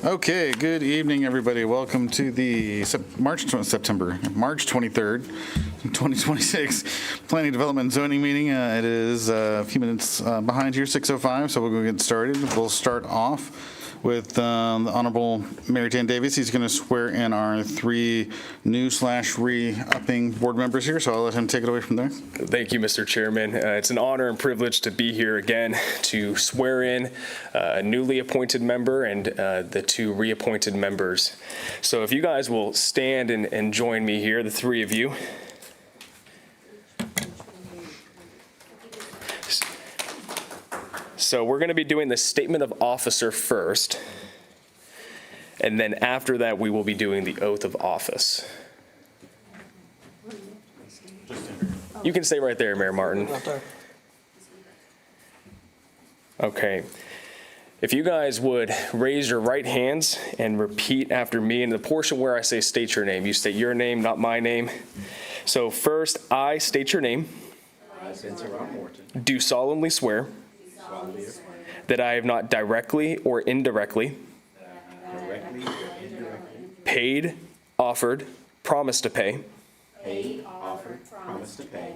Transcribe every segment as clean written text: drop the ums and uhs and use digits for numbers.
Okay, good evening, everybody. Welcome to the March 23rd, 2026 Planning Development and Zoning meeting. It is a few minutes behind here, 6:05, so we're going to get started. We'll start off with the Honorable Mary Tan Davis. He's going to swear in our three new/re-upping board members here, so I'll let him take it away from there. Thank you, Mr. Chairman. It's an honor and privilege to be here again to swear in a newly appointed member and the two reappointed members. So if you guys will stand and join me here, the three of you. So we're going to be doing the statement of officer first, and then after that we will be doing the oath of office. You can stay right there, Mayor Martin. Okay. If you guys would raise your right hands and repeat after me, in the portion where I say state your name, you state your name, not my name. So first, I state your name. Do solemnly swear that I have not directly or indirectly paid, offered, promised to pay,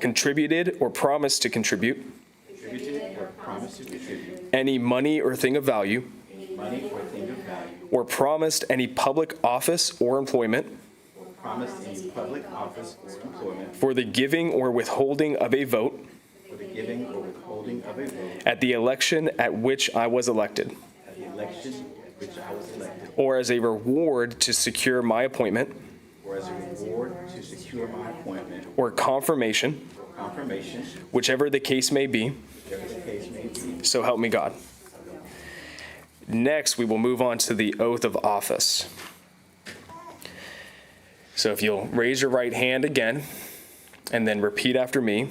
contributed or promised to contribute any money or thing of value, or promised any public office or employment for the giving or withholding of a vote at the election at which I was elected, or as a reward to secure my appointment, or confirmation, whichever the case may be, so help me God. Next, we will move on to the oath of office. So if you'll raise your right hand again, and then repeat after me.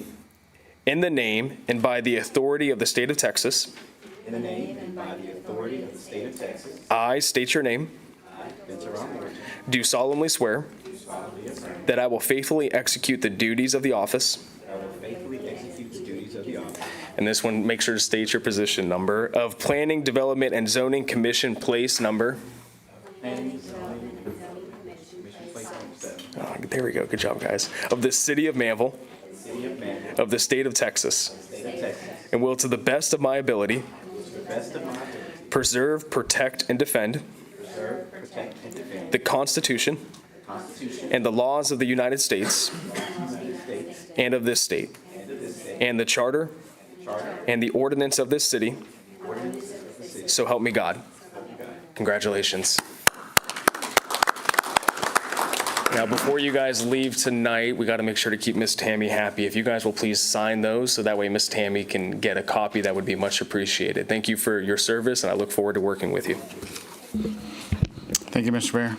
In the name and by the authority of the state of Texas. I state your name. Do solemnly swear that I will faithfully execute the duties of the office. And this one, make sure to state your position number of Planning, Development, and Zoning Commission place number. Oh, there we go. Good job, guys. Of the city of Manvel. Of the state of Texas, and will to the best of my ability preserve, protect, and defend the Constitution and the laws of the United States and of this state, and the charter and the ordinance of this city, so help me God. Congratulations. Now, before you guys leave tonight, we got to make sure to keep Miss Tammy happy. If you guys will please sign those, so that way Miss Tammy can get a copy, that would be much appreciated. Thank you for your service, and I look forward to working with you. Thank you, Mr. Mayor.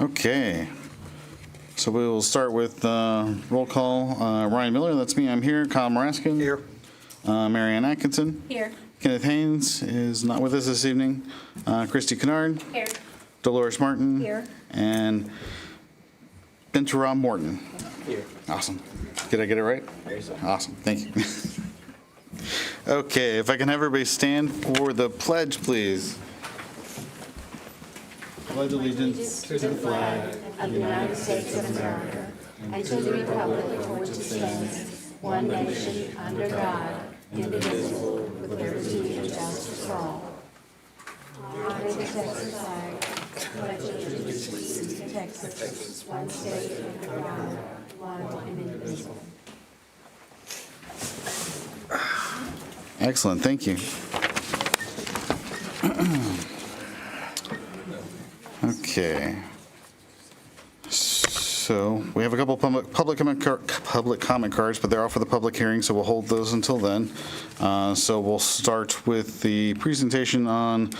Okay. So we will start with roll call. Ryan Miller, that's me, I'm here. Kyle Maraskin. Here. Marianne Atkinson. Here. Kenneth Haynes is not with us this evening. Christy Kennard. Here. Dolores Martin. Here. And Benteram Morton. Here. Awesome. Did I get it right? Awesome. Thank you. Okay, if I can have everybody stand for the pledge, please. Pledge allegiance To the flag of the United States of America and to the republic for which it stands, one nation, under God, indivisible, with liberty and justice for all. I take the Texas flag, pledge allegiance to Texas, one state under God, one and indivisible. Excellent, thank you. Okay. So we have a couple public comment cards, but they're all for the public hearing, so we'll hold those until then. So we'll start with the presentation on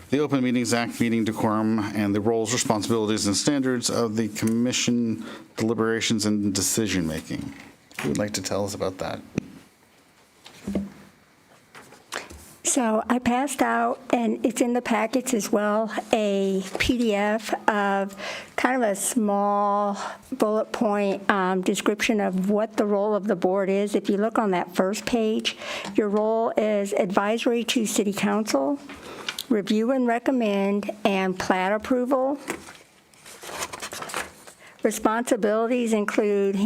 the Open Meetings Act, meeting decorum, and the roles, responsibilities, and standards of the commission deliberations and decision-making. Who would like to tell us about that? So I passed out, and it's in the packets as well, a PDF of kind of a small bullet point description of what the role of the board is. If you look on that first page, your role is advisory to City Council, review and recommend, and plat approval. Responsibilities include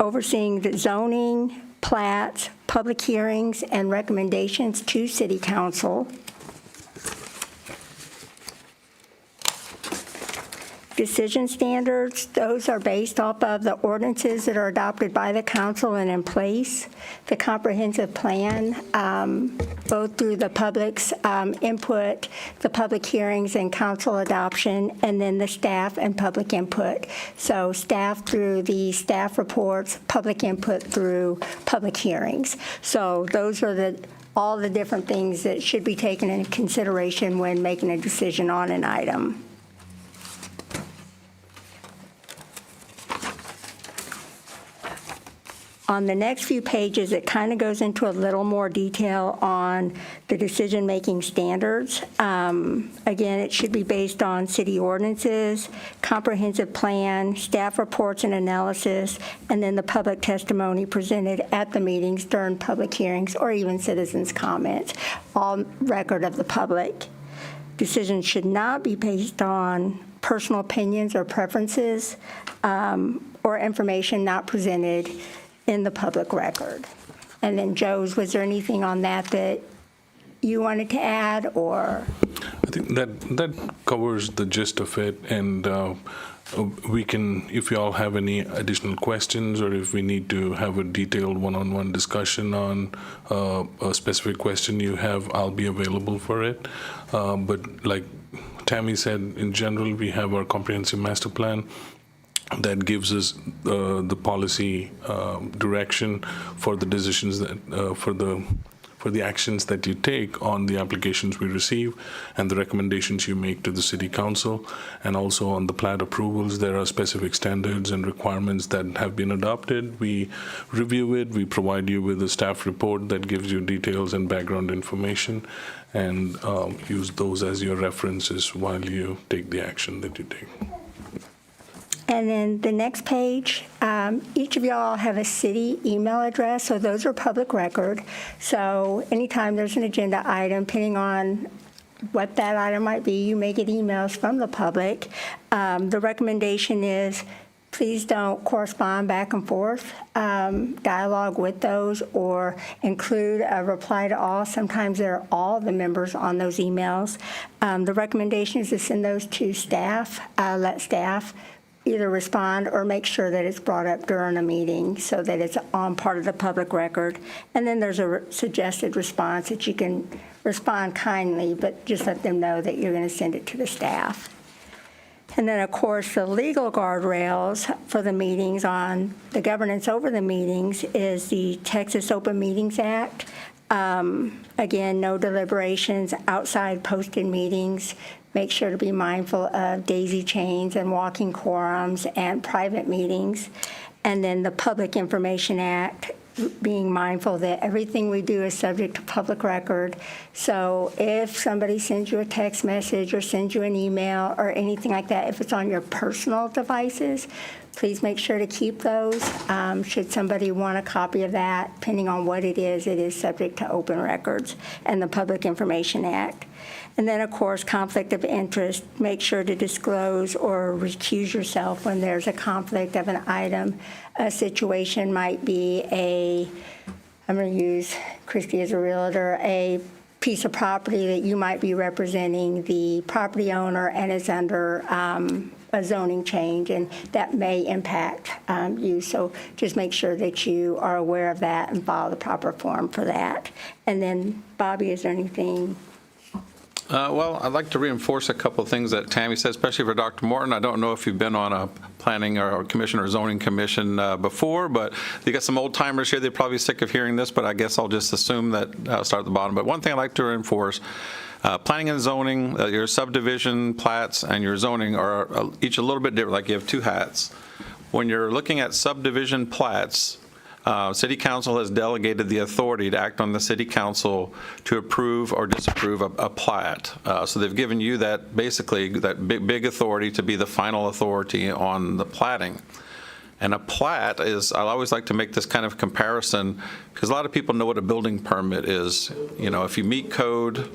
overseeing the zoning, plats, public hearings, and recommendations to City Council. Decision standards, those are based off of the ordinances that are adopted by the council and in place. The comprehensive plan, both through the public's input, the public hearings and council adoption, and then the staff and public input. So staff through the staff reports, public input through public hearings. So those are all the different things that should be taken into consideration when making a decision on an item. On the next few pages, it kind of goes into a little more detail on the decision-making standards. Again, it should be based on city ordinances, comprehensive plan, staff reports and analysis, and then the public testimony presented at the meetings during public hearings or even citizens' comments, all record of the public. Decisions should not be based on personal opinions or preferences or information not presented in the public record. And then, Joe's, was there anything on that you wanted to add, or? I think that covers the gist of it, and we can, if you all have any additional questions, or if we need to have a detailed one-on-one discussion on a specific question you have, I'll be available for it. But like Tammy said, in general, we have our comprehensive master plan that gives us the policy direction for the decisions that for the actions that you take on the applications we receive and the recommendations you make to the city council. And also on the plat approvals, there are specific standards and requirements that have been adopted. We review it, we provide you with a staff report that gives you details and background information, and use those as your references while you take the action that you take. And then the next page, each of y'all have a city email address, so those are public record. So anytime there's an agenda item, depending on what that item might be, you may get emails from the public. The recommendation is please don't correspond back and forth, dialogue with those, or include a reply to all. Sometimes they're all the members on those emails. The recommendation is to send those to staff, let staff either respond or make sure that it's brought up during a meeting so that it's on part of the public record. And then there's a suggested response that you can respond kindly, but just let them know that you're going to send it to the staff. And then, of course, the legal guardrails for the meetings on the governance over the meetings is the Texas Open Meetings Act. Again, no deliberations outside posted meetings. Make sure to be mindful of daisy chains and walking quorums and private meetings. And then the Public Information Act, being mindful that everything we do is subject to public record. So if somebody sends you a text message or sends you an email or anything like that, if it's on your personal devices, please make sure to keep those. Should somebody want a copy of that, depending on what it is subject to open records and the Public Information Act. And then, of course, conflict of interest. Make sure to disclose or recuse yourself when there's a conflict of an item. A situation might be I'm going to use Christy as a realtor, a piece of property that you might be representing the property owner and is under a zoning change, and that may impact you. So just make sure that you are aware of that and follow the proper form for that. And then, Bobby, is there anything? Well, I'd like to reinforce a couple of things that Tammy said, especially for Dr. Morton. I don't know if you've been on a planning or commission or zoning commission before, but you got some old timers here. They're probably sick of hearing this, but I guess I'll just assume that I'll start at the bottom. But one thing I'd like to reinforce, planning and zoning, your subdivision plats and your zoning are each a little bit different, like you have two hats. When you're looking at subdivision plats, City Council has delegated the authority to act on the City Council to approve or disapprove a plat. So they've given you that, basically, that big authority to be the final authority on the platting. And a plat is, I always like to make this kind of comparison, because a lot of people know what a building permit is. You know, if you meet code,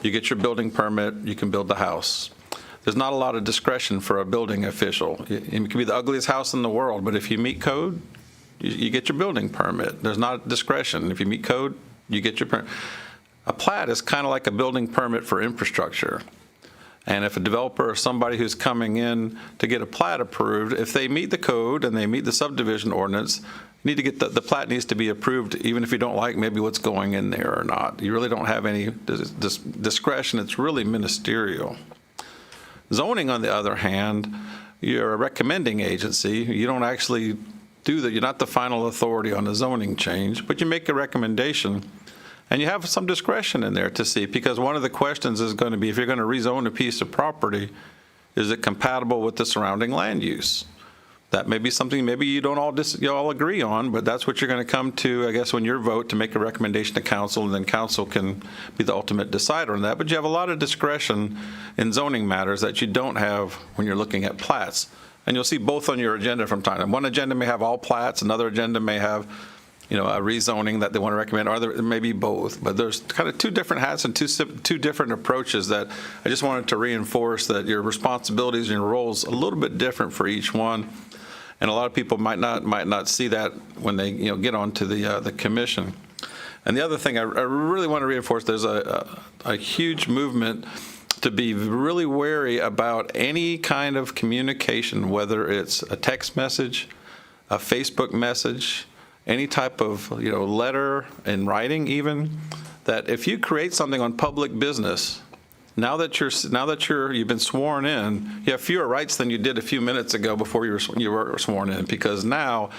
you get your building permit, you can build the house. There's not a lot of discretion for a building official. It can be the ugliest house in the world, but if you meet code, you get your building permit. There's not discretion. If you meet code, you get your permit. A plat is kind of like a building permit for infrastructure. And if a developer or somebody who's coming in to get a plat approved, if they meet the code and they meet the subdivision ordinance, you need to get the plat needs to be approved, even if you don't like maybe what's going in there or not. You really don't have any discretion. It's really ministerial. Zoning, on the other hand, you're a recommending agency. You don't actually do that. You're not the final authority on the zoning change, but you make a recommendation. And you have some discretion in there to see, because one of the questions is going to be, if you're going to rezone a piece of property, is it compatible with the surrounding land use? That may be something maybe you don't all agree on, but that's what you're going to come to, I guess, when your vote to make a recommendation to council, and then council can be the ultimate decider on that. But you have a lot of discretion in zoning matters that you don't have when you're looking at plats. And you'll see both on your agenda from time to time. One agenda may have all plats, another agenda may have, you know, a rezoning that they want to recommend, or there may be both. But there's kind of two different hats and two different approaches that I just wanted to reinforce, that your responsibilities and your roles a little bit different for each one. And a lot of people might not see that when they, you know, get onto the commission. And the other thing I really want to reinforce, there's a huge movement to be really wary about any kind of communication, whether it's a text message, a Facebook message, any type of, you know, letter in writing even, that if you create something on public business, now that you've been sworn in, you have fewer rights than you did a few minutes ago before you were sworn in, because now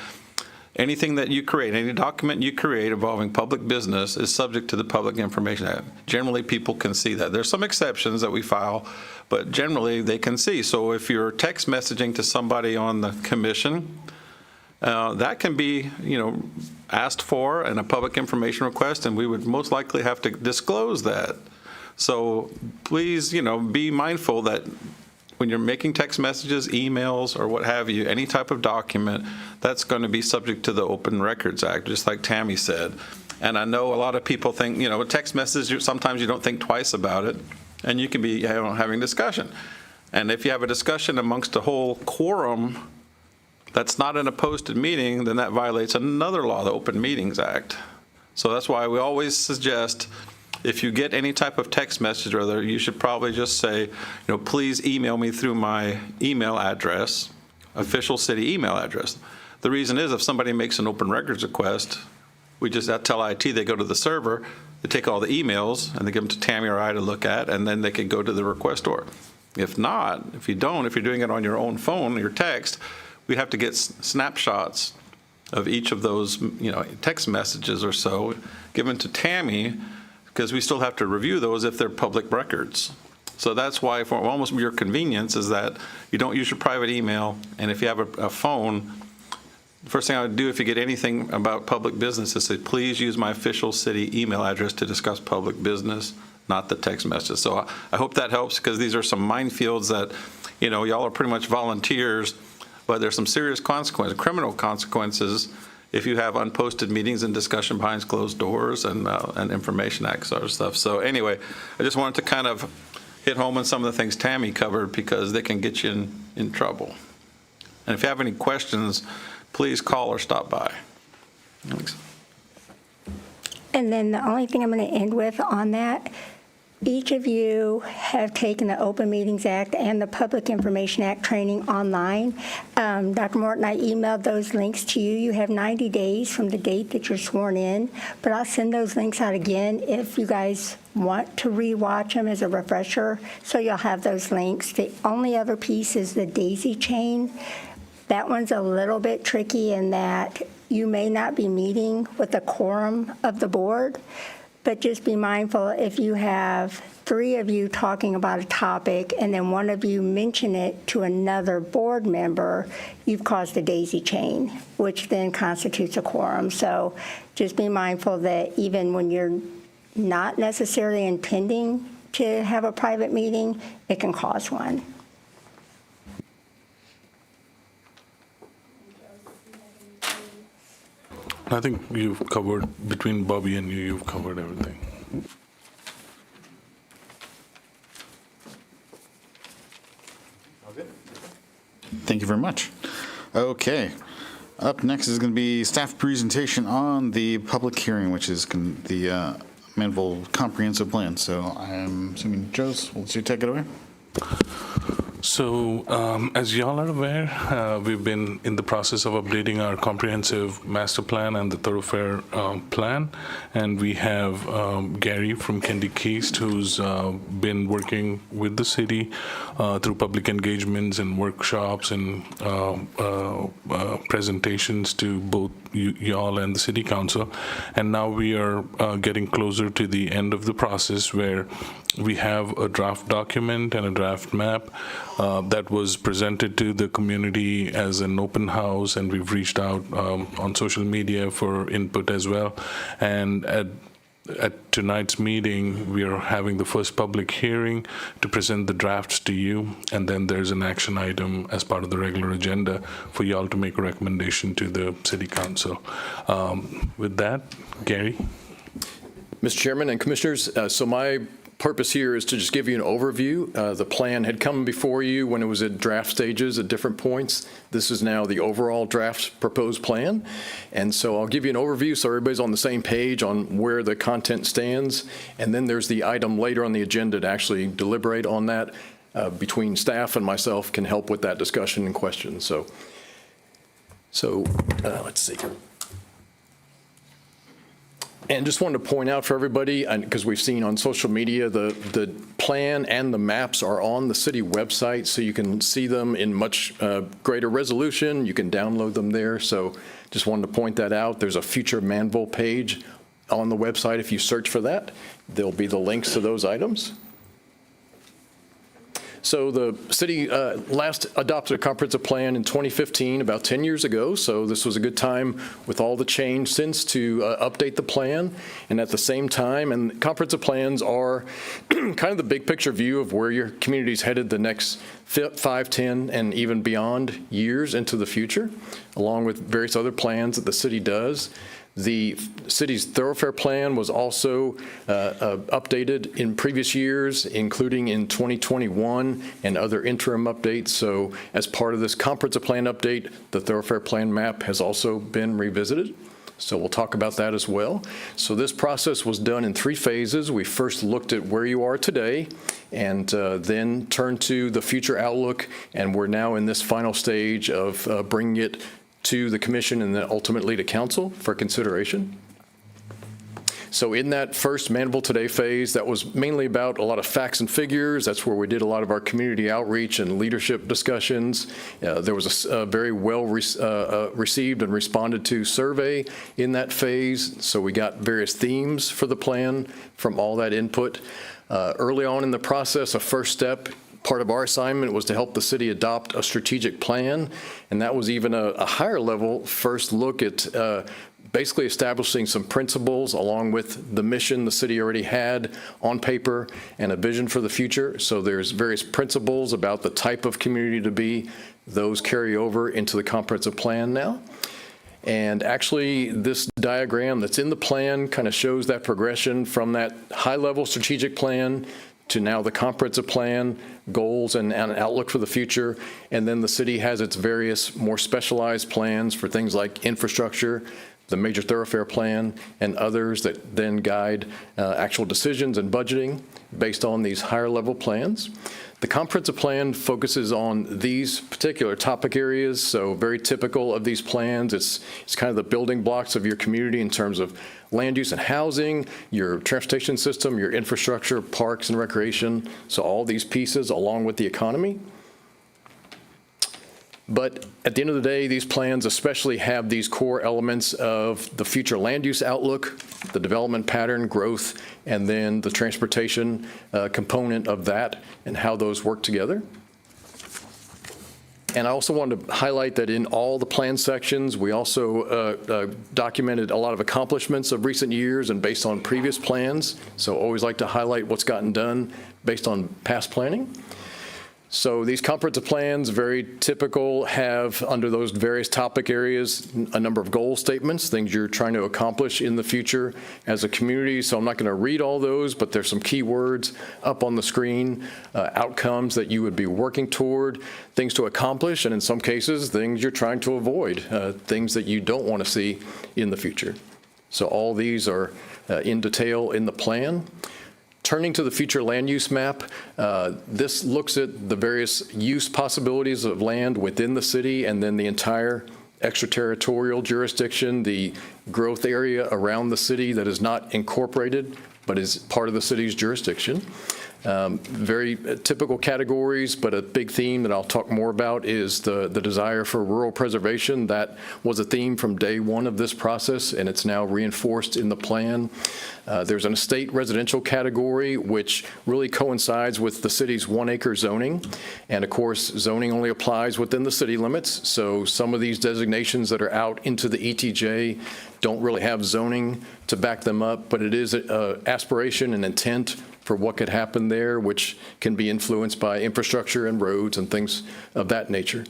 anything that you create, any document you create involving public business is subject to the Public Information Act. Generally, people can see that. There's some exceptions that we file, but generally they can see. So if you're text messaging to somebody on the commission, that can be, you know, asked for in a public information request, and we would most likely have to disclose that. So please, you know, be mindful that when you're making text messages, emails, or what have you, any type of document, that's going to be subject to the Open Records Act, just like Tammy said. And I know a lot of people think, you know, a text message, sometimes you don't think twice about it, and you can be having discussion. And if you have a discussion amongst a whole quorum that's not in a posted meeting, then that violates another law, the Open Meetings Act. So that's why we always suggest, if you get any type of text message or other, you should probably just say, you know, please email me through my email address, official city email address. The reason is, if somebody makes an open records request, we just tell IT, they go to the server, they take all the emails and they give them to Tammy or I to look at, and then they can go to the requestor. If not, if you're doing it on your own phone, your text, we'd have to get snapshots of each of those, you know, text messages or so given to Tammy, because we still have to review those if they're public records. So that's why, for almost your convenience, is that you don't use your private email, and if you have a phone, the first thing I would do if you get anything about public business is say, please use my official city email address to discuss public business, not the text message. So I hope that helps, because these are some minefields that, you know, y'all are pretty much volunteers, but there's some serious consequences, criminal consequences, if you have unposted meetings and discussion behind closed doors and Information Act sort of stuff. So anyway, I just wanted to kind of hit home on some of the things Tammy covered, because they can get you in trouble. And if you have any questions, please call or stop by. Thanks. And then the only thing I'm going to end with on that, each of you have taken the Open Meetings Act and the Public Information Act training online. Dr. Morton, I emailed those links to you. You have 90 days from the date that you're sworn in, but I'll send those links out again if you guys want to rewatch them as a refresher, so you'll have those links. The only other piece is the daisy chain. That one's a little bit tricky in that you may not be meeting with the quorum of the board, but just be mindful, if you have 3 of you talking about a topic and then one of you mention it to another board member, you've caused a daisy chain, which then constitutes a quorum. So just be mindful that even when you're not necessarily intending to have a private meeting, it can cause one. I think you've covered, between Bobby and you've covered everything. Thank you very much. Okay. Up next is going to be staff presentation on the public hearing, which is the Manvel Comprehensive Plan. So I'm assuming, Joe's, will you take it away? So, as y'all are aware, we've been in the process of updating our comprehensive master plan and the thoroughfare plan, and we have Gary from Kendi Keast, who's been working with the city through public engagements and workshops and presentations to both y'all and the city council. And now we are getting closer to the end of the process, where we have a draft document and a draft map that was presented to the community as an open house, and we've reached out on social media for input as well. And at tonight's meeting, we are having the first public hearing to present the drafts to you, and then there's an action item as part of the regular agenda for y'all to make a recommendation to the city council. With that, Gary? Mr. Chairman and Commissioners, so my purpose here is to just give you an overview. The plan had come before you when it was at draft stages at different points. This is now the overall draft proposed plan. And so I'll give you an overview so everybody's on the same page on where the content stands. And then there's the item later on the agenda to actually deliberate on that between staff and myself can help with that discussion and questions. So let's see. And just wanted to point out for everybody, because we've seen on social media, the plan and the maps are on the city website, so you can see them in much greater resolution. You can download them there. So just wanted to point that out. There's a future Manvel page on the website. If you search for that, there'll be the links to those items. So the city last adopted a comprehensive plan in 2015, about 10 years ago. So this was a good time with all the change since to update the plan. And at the same time, and comprehensive plans are kind of the big picture view of where your community is headed the next 5, 10, and even beyond years into the future, along with various other plans that the city does. The city's thoroughfare plan was also updated in previous years, including in 2021 and other interim updates. So as part of this comprehensive plan update, the thoroughfare plan map has also been revisited. So we'll talk about that as well. So this process was done in 3 phases. We first looked at where you are today and then turned to the future outlook. And we're now in this final stage of bringing it to the commission and then ultimately to council for consideration. So in that first Manvel Today phase, that was mainly about a lot of facts and figures. That's where we did a lot of our community outreach and leadership discussions. There was a very well received and responded to survey in that phase. So we got various themes for the plan from all that input. Early on in the process, a first step, part of our assignment was to help the city adopt a strategic plan, and that was even a higher level first look at basically establishing some principles along with the mission the city already had on paper and a vision for the future. So there's various principles about the type of community to be. Those carry over into the comprehensive plan now. And actually, this diagram that's in the plan kind of shows that progression from that high-level strategic plan to now the comprehensive plan, goals and outlook for the future. And then the city has its various more specialized plans for things like infrastructure, the major thoroughfare plan, and others that then guide actual decisions and budgeting based on these higher level plans. The comprehensive plan focuses on these particular topic areas, so very typical of these plans. It's kind of the building blocks of your community in terms of land use and housing, your transportation system, your infrastructure, parks and recreation, so all these pieces along with the economy. But at the end of the day, these plans especially have these core elements of the future land use outlook, the development pattern, growth, and then the transportation component of that and how those work together. And I also wanted to highlight that in all the plan sections, we also documented a lot of accomplishments of recent years and based on previous plans. So always like to highlight what's gotten done based on past planning. So these comprehensive plans, very typical, have under those various topic areas a number of goal statements, things you're trying to accomplish in the future as a community. So I'm not going to read all those, but there's some key words up on the screen, outcomes that you would be working toward, things to accomplish, and in some cases, things you're trying to avoid, things that you don't want to see in the future. So all these are in detail in the plan. Turning to the future land use map, this looks at the various use possibilities of land within the city and then the entire extraterritorial jurisdiction, the growth area around the city that is not incorporated but is part of the city's jurisdiction. Very typical categories, but a big theme that I'll talk more about is the desire for rural preservation. That was a theme from day one of this process, and it's now reinforced in the plan. There's an estate residential category, which really coincides with the city's 1-acre zoning. And of course, zoning only applies within the city limits. So some of these designations that are out into the ETJ don't really have zoning to back them up, but it is an aspiration and intent for what could happen there, which can be influenced by infrastructure and roads and things of that nature.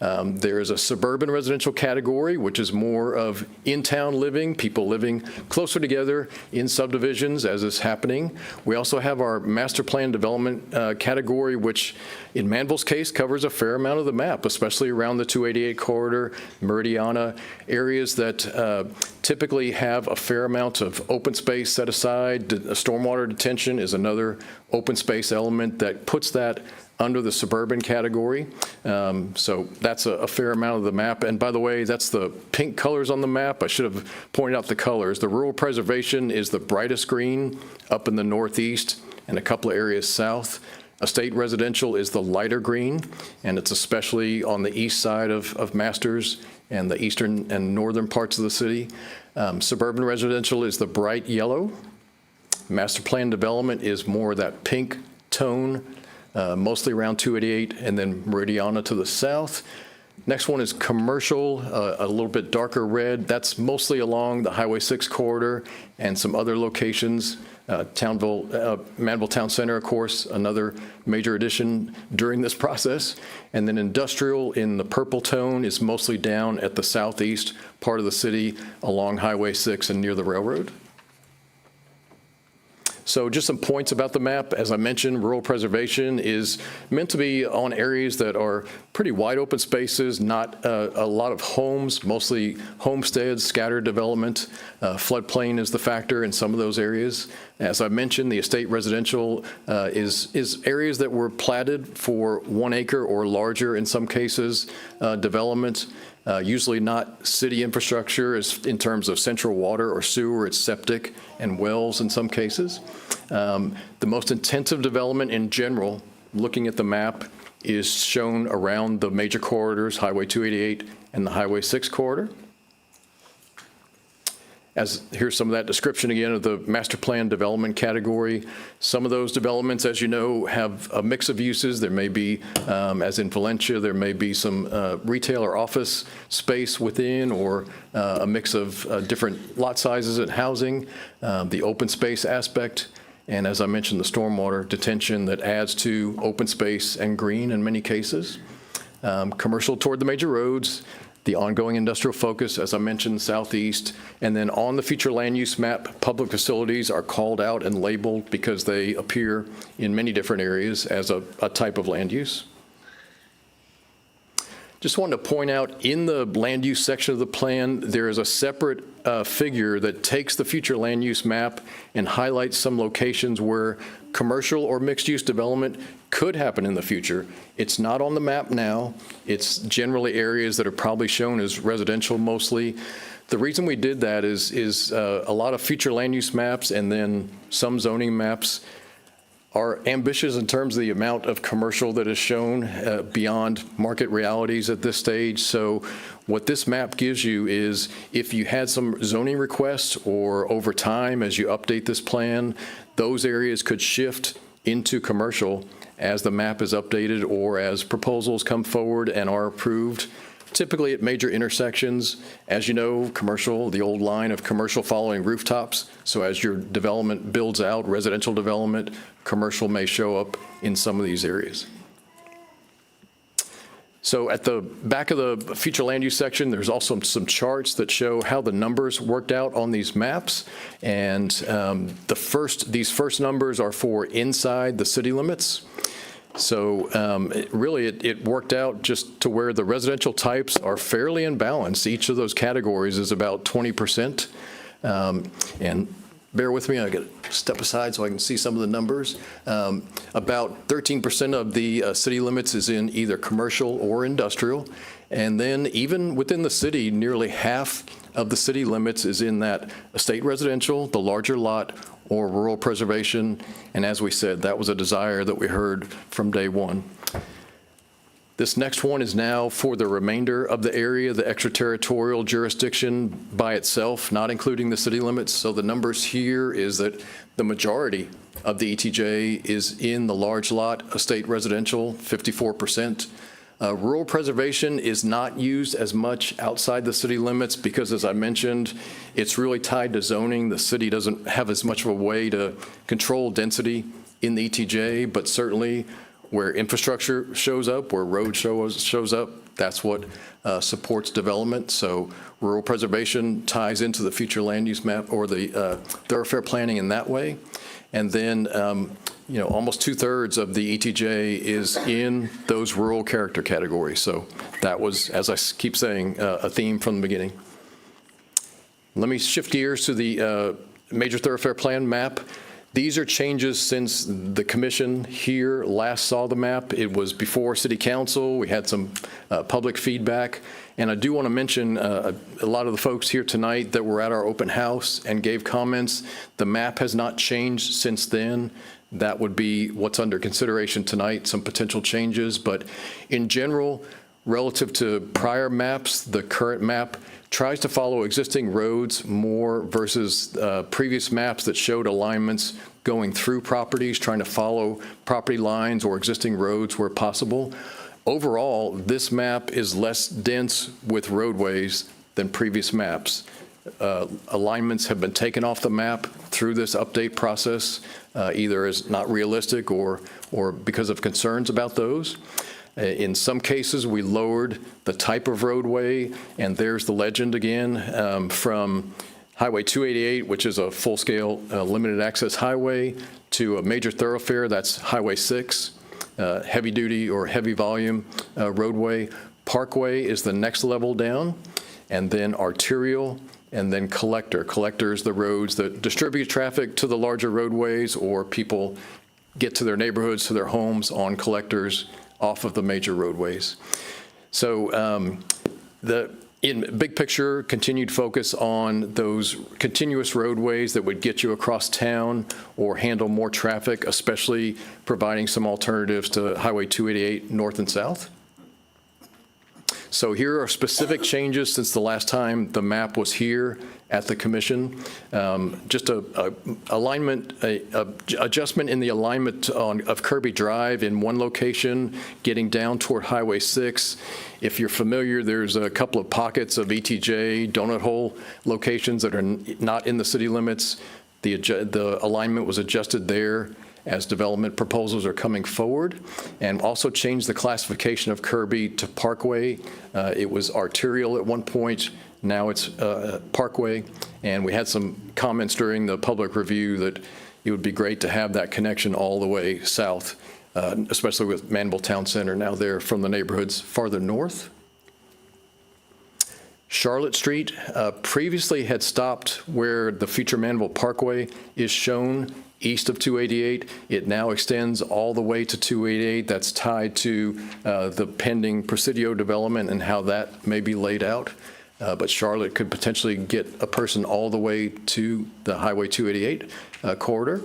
There is a suburban residential category, which is more of in-town living, people living closer together in subdivisions as is happening. We also have our master plan development category, which in Manvel's case covers a fair amount of the map, especially around the 288 corridor, Meridiana, areas that typically have a fair amount of open space set aside. Stormwater detention is another open space element that puts that under the suburban category. So that's a fair amount of the map. And by the way, that's the pink colors on the map. I should have pointed out the colors. The rural preservation is the brightest green up in the northeast and a couple of areas south. Estate residential is the lighter green, and it's especially on the east side of Masters and the eastern and northern parts of the city. Suburban residential is the bright yellow. Master plan development is more that pink tone, mostly around 288 and then Meridiana to the south. Next one is commercial, a little bit darker red. That's mostly along the Highway 6 corridor and some other locations. Manvel Town Center, of course, another major addition during this process. And then industrial in the purple tone is mostly down at the southeast part of the city along Highway 6 and near the railroad. So just some points about the map. As I mentioned, rural preservation is meant to be on areas that are pretty wide open spaces, not a lot of homes, mostly homesteads, scattered development. Floodplain is the factor in some of those areas. As I mentioned, the estate residential is areas that were platted for 1 acre or larger in some cases, development. Usually not city infrastructure in terms of central water or sewer, it's septic and wells in some cases. The most intensive development in general, looking at the map, is shown around the major corridors, Highway 288 and the Highway 6 corridor. Here's some of that description again of the master plan development category. Some of those developments, as you know, have a mix of uses. There may be, as in Valencia, there may be some retail or office space within, or a mix of different lot sizes and housing, the open space aspect, and as I mentioned, the stormwater detention that adds to open space and green in many cases. Commercial toward the major roads, the ongoing industrial focus, as I mentioned, southeast, and then on the future land use map, public facilities are called out and labeled because they appear in many different areas as a type of land use. Just wanted to point out in the land use section of the plan, there is a separate figure that takes the future land use map and highlights some locations where commercial or mixed-use development could happen in the future. It's not on the map now. It's generally areas that are probably shown as residential mostly. The reason we did that is a lot of future land use maps and then some zoning maps are ambitious in terms of the amount of commercial that is shown beyond market realities at this stage. So what this map gives you is if you had some zoning requests or over time as you update this plan, those areas could shift into commercial as the map is updated or as proposals come forward and are approved. Typically at major intersections, as you know, commercial, the old line of commercial following rooftops. So as your development builds out, residential development, commercial may show up in some of these areas. So at the back of the future land use section, there's also some charts that show how the numbers worked out on these maps. And these first numbers are for inside the city limits. So it worked out just to where the residential types are fairly in balance. Each of those categories is about 20%. And bear with me, I got to step aside so I can see some of the numbers. About 13% of the city limits is in either commercial or industrial. And then even within the city, nearly half of the city limits is in that estate residential, the larger lot, or rural preservation. And as we said, that was a desire that we heard from day one. This next one is now for the remainder of the area, the extraterritorial jurisdiction by itself, not including the city limits. So the numbers here is that the majority of the ETJ is in the large lot estate residential, 54%. Rural preservation is not used as much outside the city limits because, as I mentioned, it's really tied to zoning. The city doesn't have as much of a way to control density in the ETJ, but certainly where infrastructure shows up, where road shows up, that's what supports development. So rural preservation ties into the future land use map or the thoroughfare planning in that way. And then almost 2/3 of the ETJ is in those rural character categories. So that was, as I keep saying, a theme from the beginning. Let me shift gears to the major thoroughfare plan map. These are changes since the commission here last saw the map. It was before city council. We had some public feedback. And I do want to mention a lot of the folks here tonight that were at our open house and gave comments. The map has not changed since then. That would be what's under consideration tonight, some potential changes. But in general, relative to prior maps, the current map tries to follow existing roads more versus previous maps that showed alignments going through properties, trying to follow property lines or existing roads where possible. Overall, this map is less dense with roadways than previous maps. Alignments have been taken off the map through this update process, either as not realistic or because of concerns about those. In some cases, we lowered the type of roadway, and there's the legend again, from Highway 288, which is a full-scale limited access highway, to a major thoroughfare, that's Highway 6, heavy-duty or heavy volume roadway. Parkway is the next level down, and then arterial, and then collector. Collectors, the roads that distribute traffic to the larger roadways, or people get to their neighborhoods, to their homes on collectors off of the major roadways. So in big picture, continued focus on those continuous roadways that would get you across town or handle more traffic, especially providing some alternatives to Highway 288 north and south. So here are specific changes since the last time the map was here at the commission. Just adjustment in the alignment of Kirby Drive in one location, getting down toward Highway 6. If you're familiar, there's a couple of pockets of ETJ donut hole locations that are not in the city limits. The alignment was adjusted there as development proposals are coming forward, and also changed the classification of Kirby to Parkway. It was arterial at one point, now it's Parkway, and we had some comments during the public review that it would be great to have that connection all the way south, especially with Manvel Town Center now there from the neighborhoods farther north. Charlotte Street previously had stopped where the future Manvel Parkway is shown east of 288. It now extends all the way to 288. That's tied to the pending Presidio development and how that may be laid out. But Charlotte could potentially get a person all the way to the Highway 288 corridor.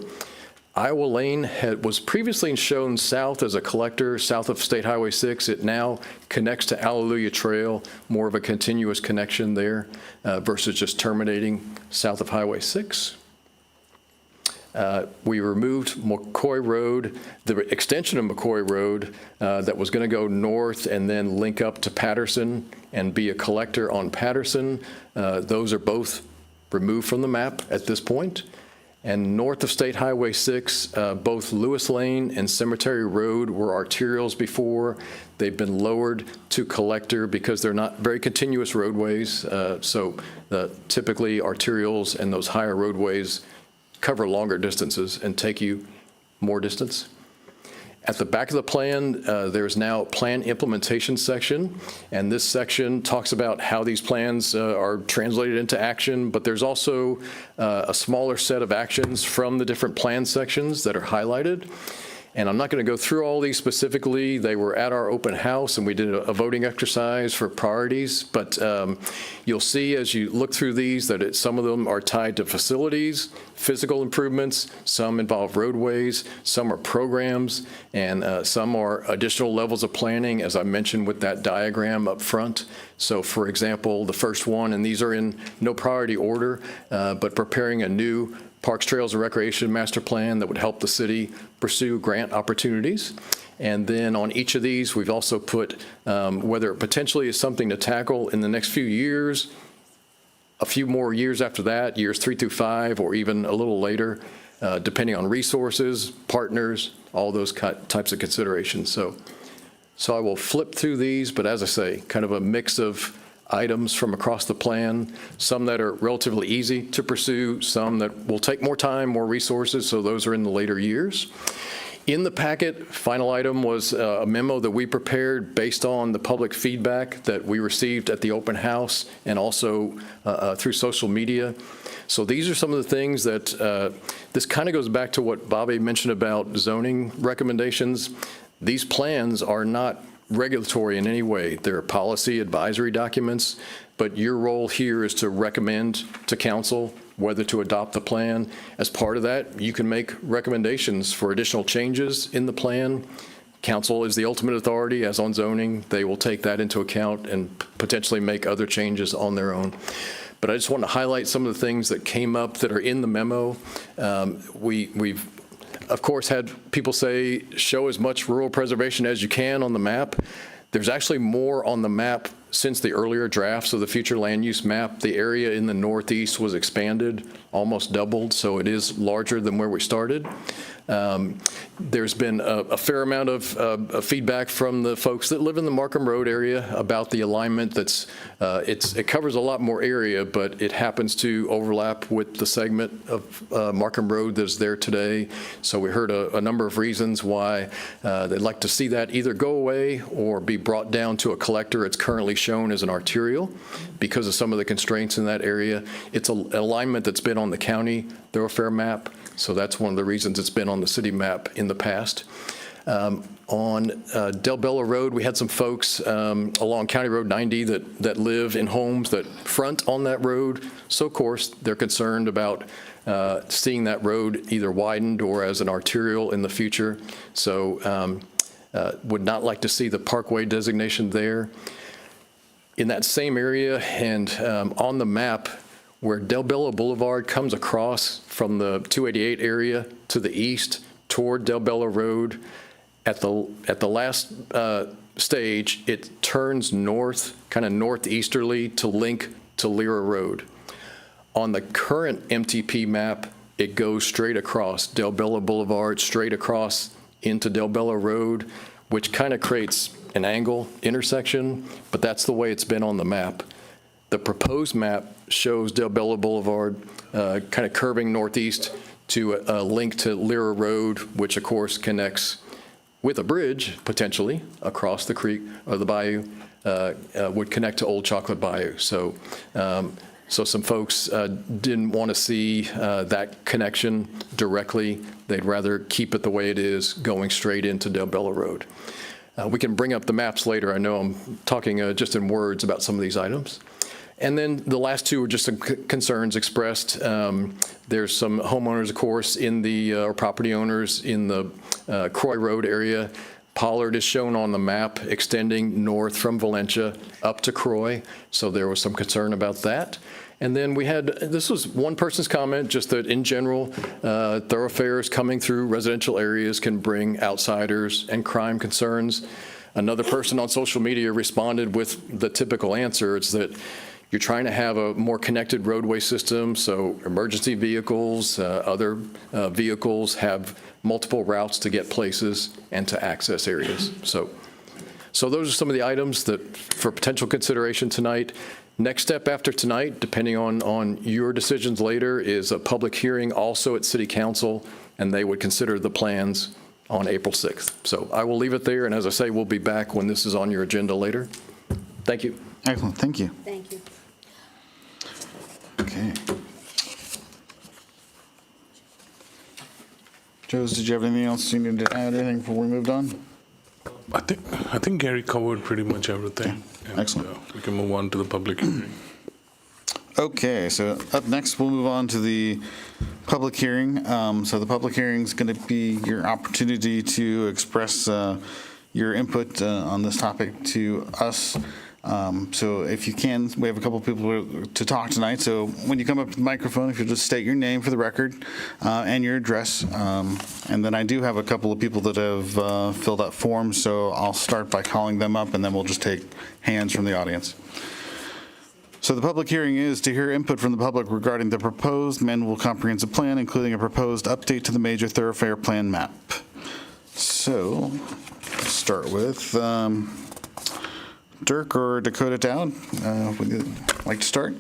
Iowa Lane was previously shown south as a collector, south of State Highway 6. It now connects to Alleluia Trail, more of a continuous connection there versus just terminating south of Highway 6. We removed McCoy Road, the extension of McCoy Road that was going to go north and then link up to Patterson and be a collector on Patterson. Those are both removed from the map at this point. And north of State Highway 6, both Lewis Lane and Cemetery Road were arterials before. They've been lowered to collector because they're not very continuous roadways. So typically arterials and those higher roadways cover longer distances and take you more distance. At the back of the plan, there's now a plan implementation section, and this section talks about how these plans are translated into action, but there's also a smaller set of actions from the different plan sections that are highlighted. And I'm not going to go through all these specifically. They were at our open house, and we did a voting exercise for priorities. But you'll see as you look through these that some of them are tied to facilities, physical improvements, some involve roadways, some are programs, and some are additional levels of planning, as I mentioned with that diagram up front. So, for example, the first one, and these are in no priority order, but preparing a new Parks, Trails, and Recreation Master Plan that would help the city pursue grant opportunities. And then on each of these, we've also put whether it potentially is something to tackle in the next few years, a few more years after that, years 3 through 5, or even a little later, depending on resources, partners, all those types of considerations. So I will flip through these, but as I say, kind of a mix of items from across the plan, some that are relatively easy to pursue, some that will take more time, more resources, so those are in the later years. In the packet, final item was a memo that we prepared based on the public feedback that we received at the open house and also through social media. So these are some of the things that, this kind of goes back to what Bobby mentioned about zoning recommendations. These plans are not regulatory in any way. They're policy advisory documents, but your role here is to recommend to council whether to adopt the plan. As part of that, you can make recommendations for additional changes in the plan. Council is the ultimate authority, as on zoning. They will take that into account and potentially make other changes on their own. But I just want to highlight some of the things that came up that are in the memo. We've of course, had people say, show as much rural preservation as you can on the map. There's actually more on the map since the earlier drafts of the future land use map. The area in the northeast was expanded, almost doubled, so it is larger than where we started. There's been a fair amount of feedback from the folks that live in the Markham Road area about the alignment that's, it covers a lot more area, but it happens to overlap with the segment of Markham Road that's there today. So we heard a number of reasons why they'd like to see that either go away or be brought down to a collector. It's currently shown as an arterial because of some of the constraints in that area. It's an alignment that's been on the county thoroughfare map. So that's one of the reasons it's been on the city map in the past. On Del Bella Road, we had some folks along County Road 90 that live in homes that front on that road. So, of course, they're concerned about seeing that road either widened or as an arterial in the future. So would not like to see the parkway designation there. In that same area and on the map, where Del Bella Boulevard comes across from the 288 area to the east toward Del Bella Road, at the last stage, it turns north, kind of northeasterly to link to Lyra Road. On the current MTP map, it goes straight across Del Bella Boulevard, straight across into Del Bella Road, which kind of creates an angle intersection, but that's the way it's been on the map. The proposed map shows Del Bella Boulevard kind of curving northeast to a link to Lyra Road, which of course connects with a bridge potentially across the creek or the bayou, would connect to Old Chocolate Bayou. So, so some folks didn't want to see that connection directly. They'd rather keep it the way it is, going straight into Del Bella Road. We can bring up the maps later. I know I'm talking just in words about some of these items. And then the last two were just some concerns expressed. There's some homeowners, of course, or property owners in the Croy Road area. Pollard is shown on the map extending north from Valencia up to Croy, so there was some concern about that. And then this was one person's comment, just that in general, thoroughfares coming through residential areas can bring outsiders and crime concerns. Another person on social media responded with the typical answer. It's that you're trying to have a more connected roadway system, so emergency vehicles, other vehicles have multiple routes to get places and to access areas. So those are some of the items that for potential consideration tonight. Next step after tonight, depending on your decisions later, is a public hearing also at City Council, and they would consider the plans on April 6th. So I will leave it there, and as I say, we'll be back when this is on your agenda later. Thank you. Excellent, thank you. Thank you. Okay. Joes, did you have anything else you needed to add, anything before we moved on? I think Gary covered pretty much everything. And, Excellent. we can move on to the public hearing. Okay, so up next, we'll move on to the public hearing. So the public hearing is going to be your opportunity to express your input on this topic to us. So if you can, we have a couple of people to talk tonight. So when you come up to the microphone, if you'll just state your name for the record and your address. And then I do have a couple of people that have filled out forms, so I'll start by calling them up, and then we'll just take hands from the audience. So the public hearing is to hear input from the public regarding the proposed Manvel Comprehensive Plan, including a proposed update to the major thoroughfare plan map. So let's start with Dirk or Dakota Dowd. Would you like to start?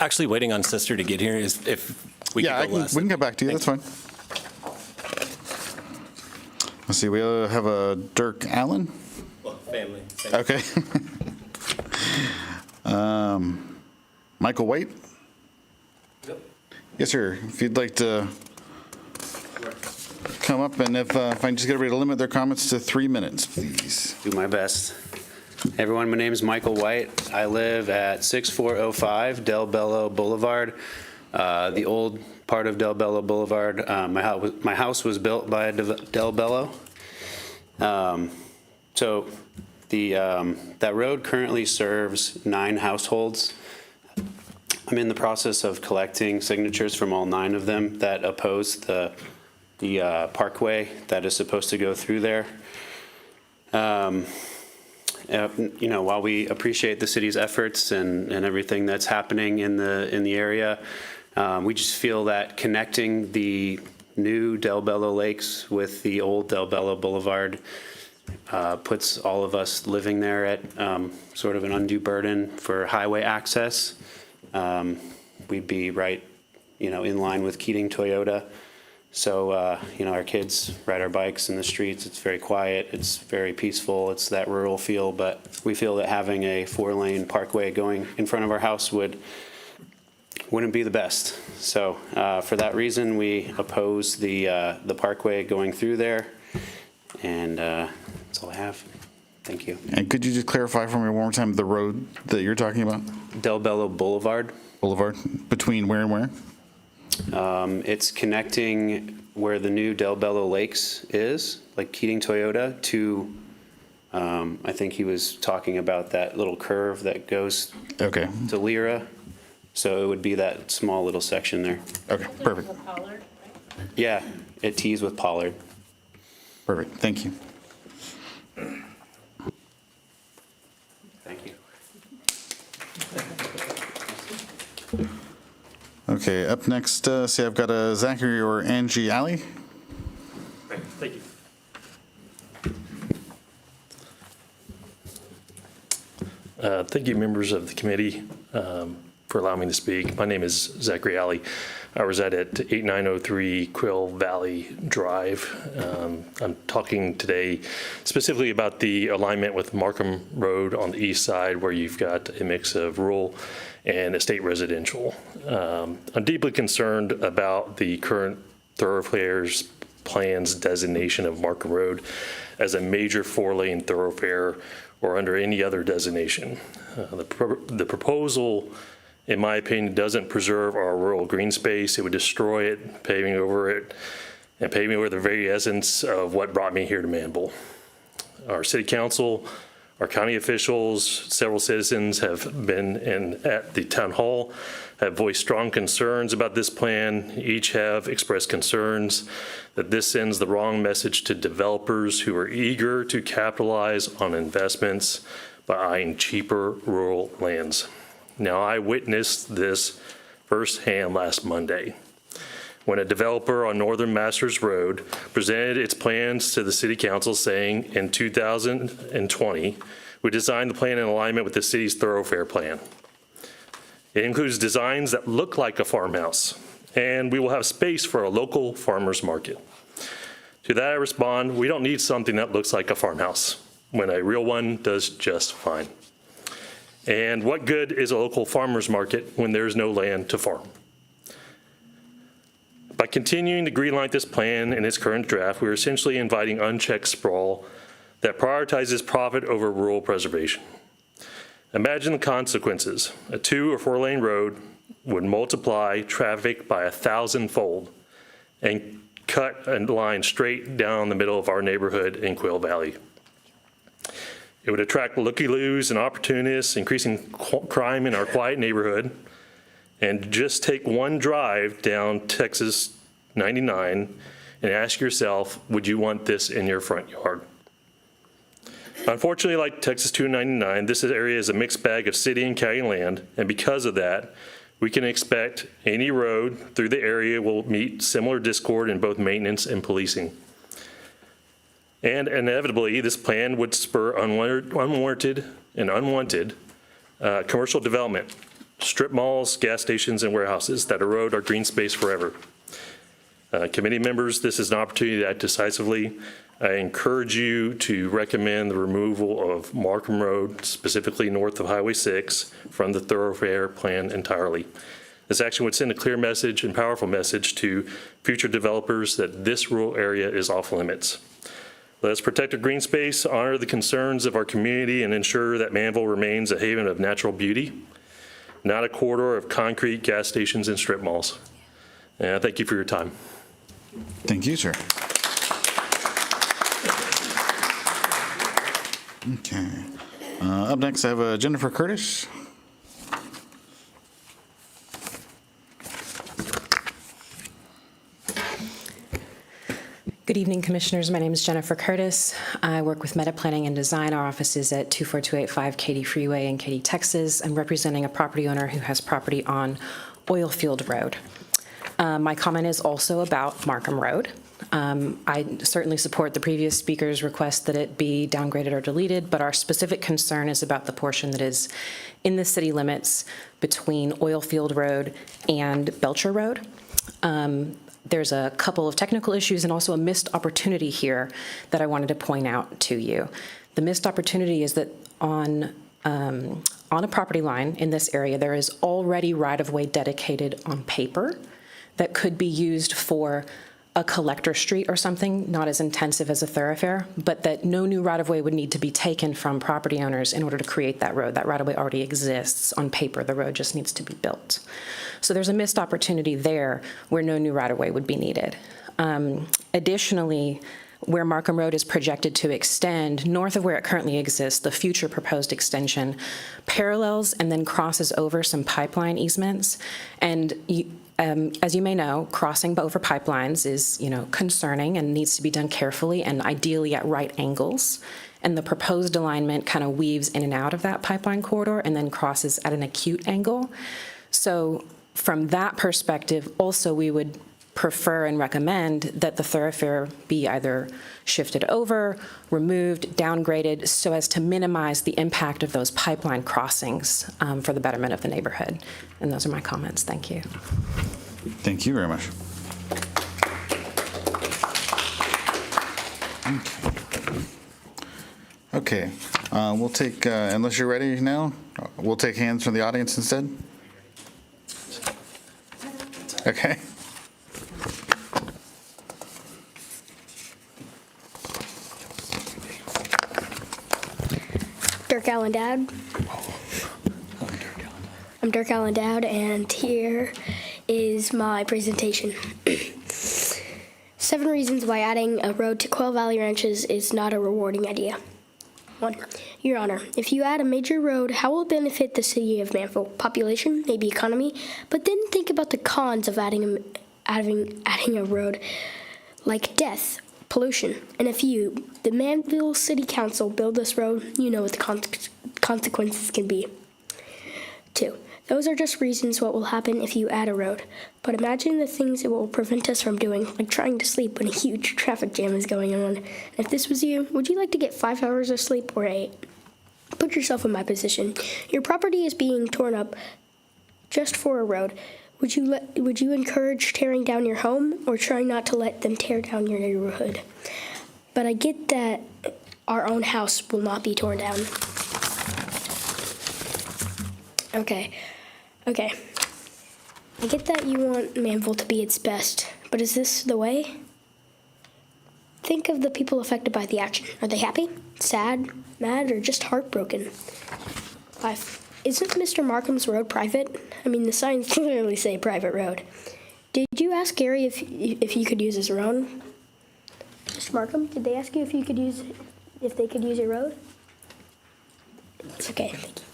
Actually, waiting on Sister to get here is if we Yeah, could go last. we can get back to you. That's fine. Let's see. We have a Dirk Allen. Well, family. Okay. Michael White? Yep. Yes, sir. If you'd like to come up, and if I can just get everybody to limit their comments to 3 minutes, please. Do my best. Hey everyone, my name is Michael White. I live at 6405 Del Bello Boulevard, the old part of Del Bello Boulevard. My house was built by Del Bello. So that road currently serves 9 households. I'm in the process of collecting signatures from all 9 of them that oppose the parkway that is supposed to go through there. While we appreciate the city's efforts and everything that's happening in the area, we just feel that connecting the new Del Bello Lakes with the old Del Bello Boulevard puts all of us living there at sort of an undue burden for highway access. We'd be right, in line with Keating Toyota. So, our kids ride our bikes in the streets. It's very quiet. It's very peaceful. It's that rural feel. But we feel that having a 4-lane parkway going in front of our house wouldn't be the best. So, for that reason, we oppose the parkway going through there. And that's all I have. Thank you. And could you just clarify for me one more time the road that you're talking about? Del Bello Boulevard. Boulevard, between where and where? It's connecting where the new Del Bello Lakes is, like Keating Toyota, to, I think he was talking about that little curve that goes Okay. to Lyra. So it would be that small little section there. Okay, perfect. Yeah, it tees with Pollard. Perfect. Thank you. Thank you. Okay, up next, see I've got a Zachary or Angie Alley. Great, thank you. Thank you, members of the committee, for allowing me to speak. My name is Zachary Alley. I reside at 8903 Quill Valley Drive. I'm talking today specifically about the alignment with Markham Road on the east side, where you've got a mix of rural and estate residential. I'm deeply concerned about the current thoroughfares plans designation of Markham Road as a major 4-lane thoroughfare or under any other designation. The proposal, in my opinion, doesn't preserve our rural green space. It would destroy it, paving over it, and paving over the very essence of what brought me here to Manvel. Our city council, our county officials, several citizens have been at the town hall, have voiced strong concerns about this plan. Each have expressed concerns that this sends the wrong message to developers who are eager to capitalize on investments by eyeing cheaper rural lands. Now, I witnessed this firsthand last Monday when a developer on Northern Masters Road presented its plans to the city council saying in 2020, we designed the plan in alignment with the city's thoroughfare plan. It includes designs that look like a farmhouse, and we will have space for a local farmer's market. To that I respond, we don't need something that looks like a farmhouse when a real one does just fine. And what good is a local farmer's market when there's no land to farm? By continuing to greenlight this plan in its current draft, we're essentially inviting unchecked sprawl that prioritizes profit over rural preservation. Imagine the consequences. A 2 or 4 lane road would multiply traffic by 1,000-fold and cut a line straight down the middle of our neighborhood in Quill Valley. It would attract looky-loos and opportunists, increasing crime in our quiet neighborhood. And just take one drive down Texas 99 and ask yourself, would you want this in your front yard? Unfortunately, like Texas 299, this area is a mixed bag of city and county land, and because of that, we can expect any road through the area will meet similar discord in both maintenance and policing. And inevitably, this plan would spur unwarranted and unwanted commercial development, strip malls, gas stations, and warehouses that erode our green space forever. Committee members, this is an opportunity to act decisively. I encourage you to recommend the removal of Markham Road, specifically north of Highway 6, from the thoroughfare plan entirely. This action would send a clear message and powerful message to future developers that this rural area is off limits. Let us protect our green space, honor the concerns of our community, and ensure that Manvel remains a haven of natural beauty, not a corridor of concrete gas stations and strip malls. And I thank you for your time. Thank you, sir. Okay. Up next, I have Jennifer Curtis. Good evening, Commissioners. My name is Jennifer Curtis. I work with Meta Planning and Design. Our office is at 24285 Katy Freeway in Katy, Texas. I'm representing a property owner who has property on Oilfield Road. My comment is also about Markham Road. I certainly support the previous speaker's request that it be downgraded or deleted, but our specific concern is about the portion that is in the city limits between Oilfield Road and Belcher Road. There's a couple of technical issues and also a missed opportunity here that I wanted to point out to you. The missed opportunity is that on a property line in this area, there is already right-of-way dedicated on paper that could be used for a collector street or something, not as intensive as a thoroughfare, but that no new right-of-way would need to be taken from property owners in order to create that road. That right-of-way already exists on paper. The road just needs to be built. So there's a missed opportunity there where no new right-of-way would be needed. Additionally, where Markham Road is projected to extend, north of where it currently exists, the future proposed extension parallels and then crosses over some pipeline easements. And as you may know, crossing over pipelines is, concerning and needs to be done carefully and ideally at right angles. And the proposed alignment kind of weaves in and out of that pipeline corridor and then crosses at an acute angle. So from that perspective, also we would prefer and recommend that the thoroughfare be either shifted over, removed, downgraded, so as to minimize the impact of those pipeline crossings for the betterment of the neighborhood. And those are my comments. Thank you. Thank you very much. Okay. We'll take, unless you're ready now, we'll take hands from the audience instead. Okay. Dirk Allen Dowd. I'm Dirk Allen Dowd, and here is my presentation. 7 reasons why adding a road to Quail Valley Ranches is not a rewarding idea. 1. Your Honor, if you add a major road, how will it benefit the city of Manvel? Population, maybe economy, but then think about the cons of adding a road, like death, pollution. And if you, the Manvel City Council, build this road, you know what the consequences can be. 2. Those are just reasons what will happen if you add a road. But imagine the things it will prevent us from doing, like trying to sleep when a huge traffic jam is going on. And if this was you, would you like to get 5 hours of sleep or 8? Put yourself in my position. Your property is being torn up just for a road. Would you encourage tearing down your home or try not to let them tear down your neighborhood? But I get that our own house will not be torn down. Okay. I get that you want Manvel to be its best, but is this the way? Think of the people affected by the action. Are they happy, sad, mad, or just heartbroken? 5. Isn't Mr. Markham's road private? I mean, the signs clearly say private road. Did you ask Gary if you could use his road? Mr. Markham, did they ask you if they could use your road? Okay, thank you.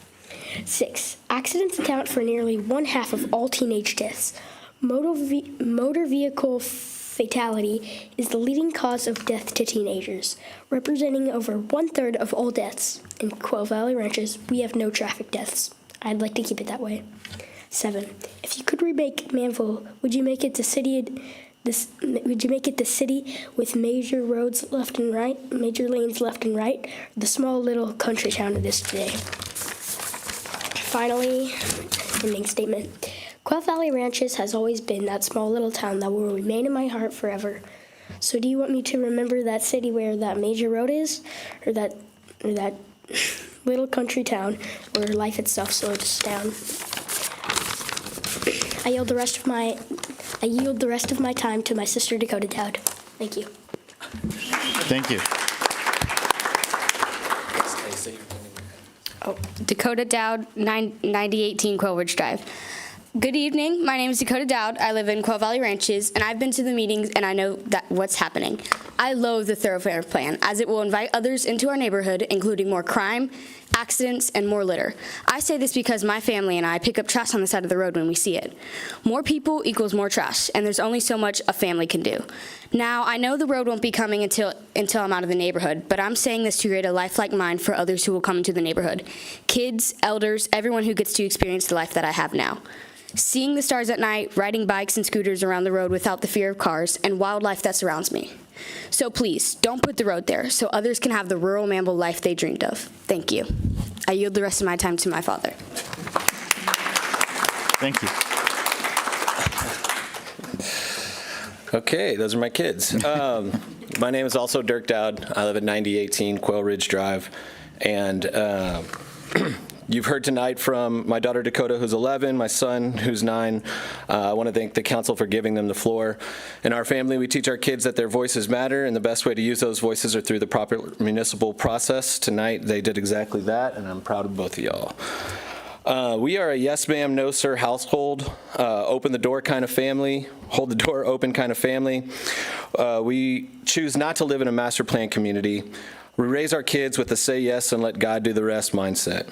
6. Accidents account for nearly 1/2 of all teenage deaths. Motor vehicle fatality is the leading cause of death to teenagers, representing over 1/3 of all deaths. In Quail Valley Ranches, we have no traffic deaths. I'd like to keep it that way. 7. If you could remake Manvel, would you make it the city with major roads left and right, major lanes left and right, or the small little country town it is today? Finally, ending statement. Quail Valley Ranches has always been that small little town that will remain in my heart forever. So do you want me to remember that city where that major road is, or that little country town where life itself slows down? I yield the rest of my time to my sister Dakota Dowd. Thank you. Thank you. Dakota Dowd, 9018 Quail Ridge Drive. Good evening. My name is Dakota Dowd. I live in Quail Valley Ranches, and I've been to the meetings, and I know what's happening. I loathe the thoroughfare plan, as it will invite others into our neighborhood, including more crime, accidents, and more litter. I say this because my family and I pick up trash on the side of the road when we see it. More people equals more trash, and there's only so much a family can do. Now, I know the road won't be coming until I'm out of the neighborhood, but I'm saying this to create a life like mine for others who will come into the neighborhood. Kids, elders, everyone who gets to experience the life that I have now. Seeing the stars at night, riding bikes and scooters around the road without the fear of cars, and wildlife that surrounds me. So please, don't put the road there so others can have the rural Manvel life they dreamed of. Thank you. I yield the rest of my time to my father. Thank you. Okay, those are my kids. My name is also Dirk Dowd. I live at 9018 Quail Ridge Drive. And you've heard tonight from my daughter Dakota, who's 11, my son, who's 9. I want to thank the council for giving them the floor. In our family, we teach our kids that their voices matter, and the best way to use those voices are through the proper municipal process. Tonight, they did exactly that, and I'm proud of both of y'all. We are a yes ma'am, no sir household, open the door kind of family, hold the door open kind of family. We choose not to live in a master plan community. We raise our kids with a say yes and let God do the rest mindset.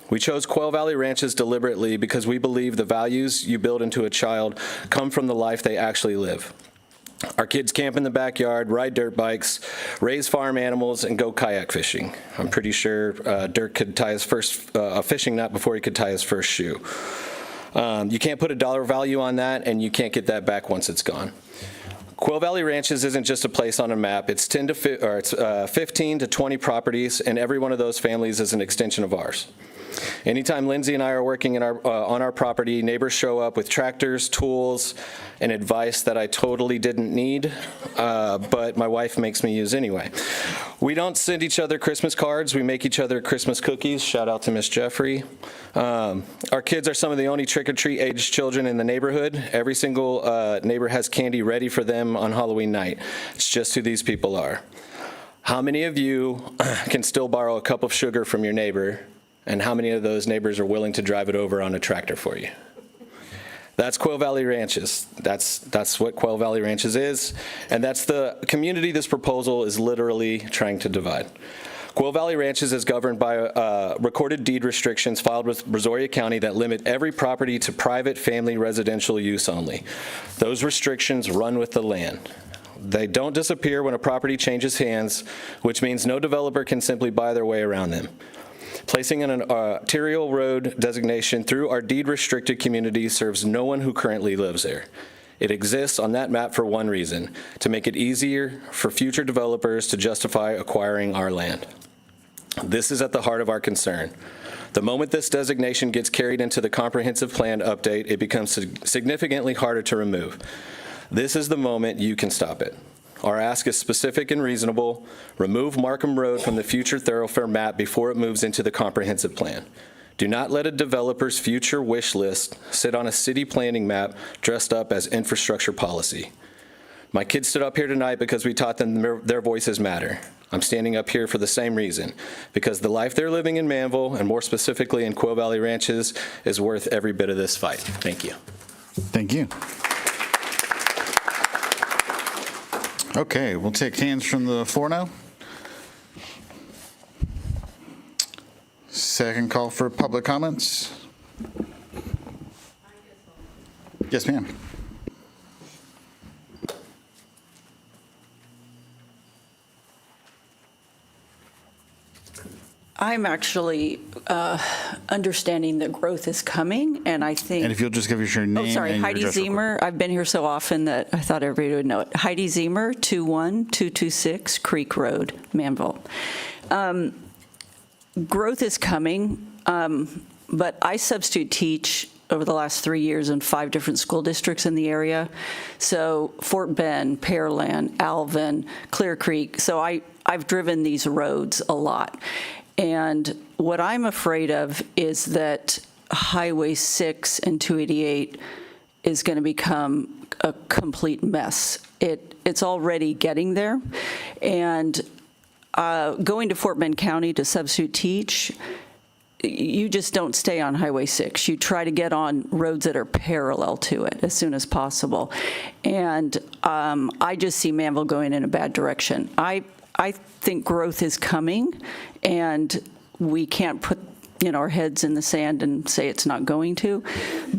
We chose Quail Valley Ranches deliberately because we believe the values you build into a child come from the life they actually live. Our kids camp in the backyard, ride dirt bikes, raise farm animals, and go kayak fishing. I'm pretty sure Dirk could tie his first fishing net before he could tie his first shoe. You can't put a dollar value on that, and you can't get that back once it's gone. Quail Valley Ranches isn't just a place on a map. It's 15 to 20 properties, and every one of those families is an extension of ours. Anytime Lindsay and I are working on our property, neighbors show up with tractors, tools, and advice that I totally didn't need, but my wife makes me use anyway. We don't send each other Christmas cards. We make each other Christmas cookies. Shout out to Miss Jeffrey. Our kids are some of the only trick-or-treat aged children in the neighborhood. Every single neighbor has candy ready for them on Halloween night. It's just who these people are. How many of you can still borrow a cup of sugar from your neighbor, and how many of those neighbors are willing to drive it over on a tractor for you? That's Quail Valley Ranches. That's what Quail Valley Ranches is, and that's the community this proposal is literally trying to divide. Quail Valley Ranches is governed by recorded deed restrictions filed with Brazoria County that limit every property to private family residential use only. Those restrictions run with the land. They don't disappear when a property changes hands, which means no developer can simply buy their way around them. Placing an arterial road designation through our deed-restricted community serves no one who currently lives there. It exists on that map for one reason, to make it easier for future developers to justify acquiring our land. This is at the heart of our concern. The moment this designation gets carried into the comprehensive plan update, it becomes significantly harder to remove. This is the moment you can stop it. Our ask is specific and reasonable. Remove Markham Road from the future thoroughfare map before it moves into the comprehensive plan. Do not let a developer's future wish list sit on a city planning map dressed up as infrastructure policy. My kids stood up here tonight because we taught them their voices matter. I'm standing up here for the same reason, because the life they're living in Manvel, and more specifically in Quail Valley Ranches, is worth every bit of this fight. Thank you. Thank you. Okay, we'll take hands from the floor now. Second call for public comments. Yes, ma'am. I'm actually understanding that growth is coming, and I think... And if you'll just give us your name and your Heidi address real quick. Zemer. I've been here so often that I thought everybody would know it. Heidi Zemer, 21226 Creek Road, Manvel. Growth is coming, but I substitute teach over the last 3 years in 5 different school districts in the area. So Fort Bend, Pearland, Alvin, Clear Creek. So I've driven these roads a lot. And what I'm afraid of is that Highway 6 and 288 is going to become a complete mess. It's already getting there. And going to Fort Bend County to substitute teach, you just don't stay on Highway 6. You try to get on roads that are parallel to it as soon as possible. And I just see Manvel going in a bad direction. I think growth is coming, and we can't put our heads in the sand and say it's not going to.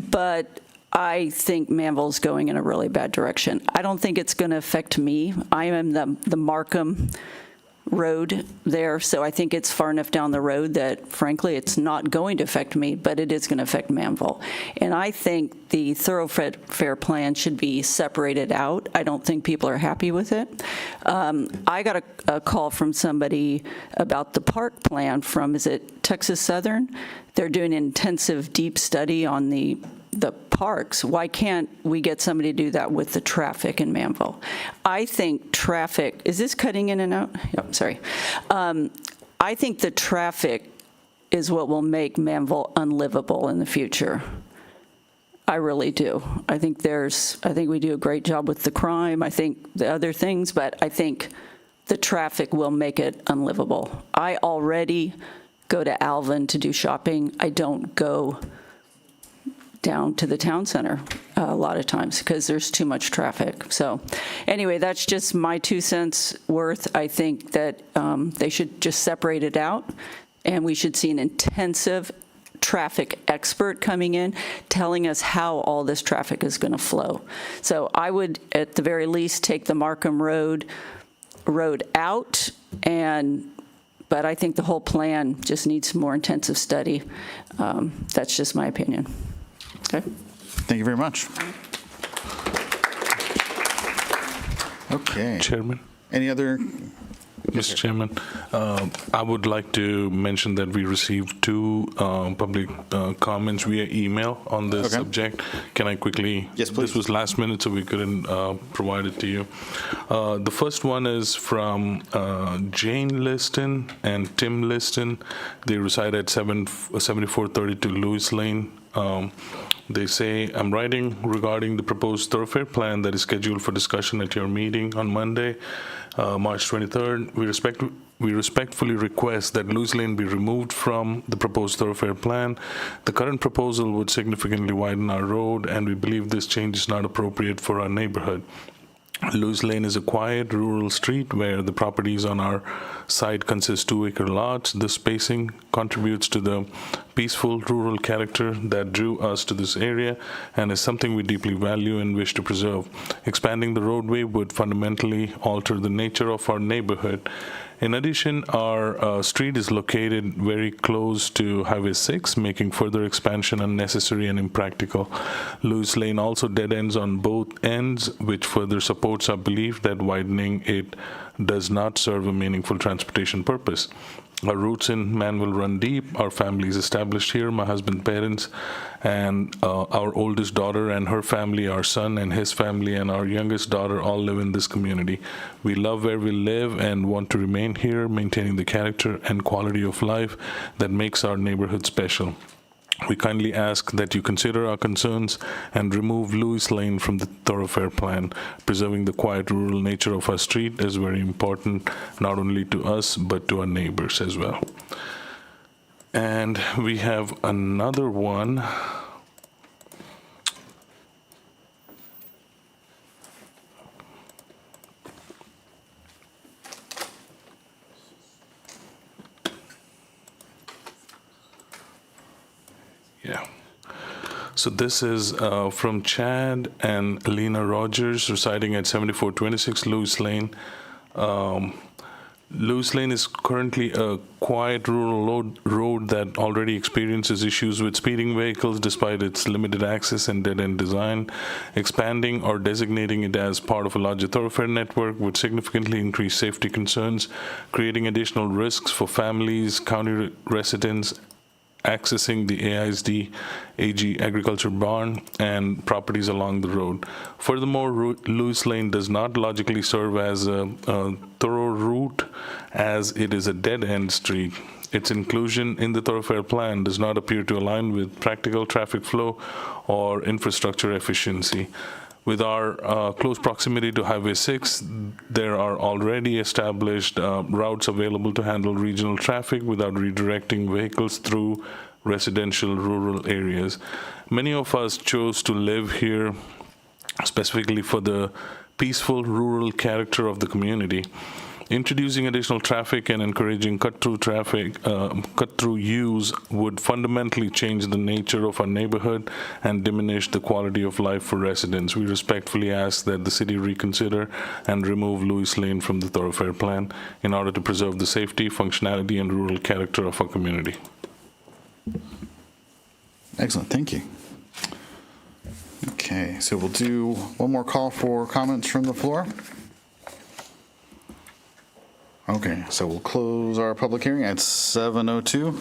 But I think Manvel's going in a really bad direction. I don't think it's going to affect me. I am the Markham road there, so I think it's far enough down the road that, frankly, it's not going to affect me, but it is going to affect Manvel. And I think the thoroughfare plan should be separated out. I don't think people are happy with it. I got a call from somebody about the park plan from, is it Texas Southern? They're doing an intensive, deep study on the parks. Why can't we get somebody to do that with the traffic in Manvel? I think traffic, is this cutting in and out? Yep, sorry. I think the traffic is what will make Manvel unlivable in the future. I really do. I think we do a great job with the crime. I think the other things, but I think the traffic will make it unlivable. I already go to Alvin to do shopping. I don't go down to the town center a lot of times because there's too much traffic. So anyway, that's just my 2 cents worth. I think that they should just separate it out, and we should see an intensive traffic expert coming in telling us how all this traffic is going to flow. So I would, at the very least, take the Markham Road out, but I think the whole plan just needs more intensive study. That's just my opinion. Okay. Thank you very much. Okay. Chairman. Any other? Mr. Chairman, I would like to mention that we received 2 public comments via email on this subject. Can I quickly? Yes, please. This was last minute, so we couldn't provide it to you. The first one is from Jane Liston and Tim Liston. They reside at 7432 Lewis Lane. They say, I'm writing regarding the proposed thoroughfare plan that is scheduled for discussion at your meeting on Monday. March 23rd. We respectfully request that Lewis Lane be removed from the proposed thoroughfare plan. The current proposal would significantly widen our road, and we believe this change is not appropriate for our neighborhood. Lewis Lane is a quiet rural street where the properties on our side consist 2-acre lots. The spacing contributes to the peaceful rural character that drew us to this area and is something we deeply value and wish to preserve. Expanding the roadway would fundamentally alter the nature of our neighborhood. In addition, our street is located very close to Highway 6, making further expansion unnecessary and impractical. Lewis Lane also dead ends on both ends, which further supports our belief that widening it does not serve a meaningful transportation purpose. Our roots in Manvel run deep. Our family is established here, my husband's parents, and our oldest daughter and her family, our son and his family, and our youngest daughter all live in this community. We love where we live and want to remain here, maintaining the character and quality of life that makes our neighborhood special. We kindly ask that you consider our concerns and remove Lewis Lane from the thoroughfare plan. Preserving the quiet rural nature of our street is very important, not only to us, but to our neighbors as well. And we have another one. Yeah. So this is from Chad and Lena Rogers, residing at 7426 Lewis Lane. Lewis Lane is currently a quiet rural road that already experiences issues with speeding vehicles despite its limited access and dead-end design. Expanding or designating it as part of a larger thoroughfare network would significantly increase safety concerns, creating additional risks for families, county residents, accessing the AISD AG agriculture barn and properties along the road. Furthermore, Lewis Lane does not logically serve as a thorough route as it is a dead-end street. Its inclusion in the thoroughfare plan does not appear to align with practical traffic flow or infrastructure efficiency. With our close proximity to Highway 6, there are already established routes available to handle regional traffic without redirecting vehicles through residential rural areas. Many of us chose to live here specifically for the peaceful rural character of the community. Introducing additional traffic and encouraging cut-through use would fundamentally change the nature of our neighborhood and diminish the quality of life for residents. We respectfully ask that the city reconsider and remove Lewis Lane from the thoroughfare plan in order to preserve the safety, functionality, and rural character of our community. Excellent, thank you. Okay, so we'll do one more call for comments from the floor. Okay, so we'll close our public hearing at 7:02.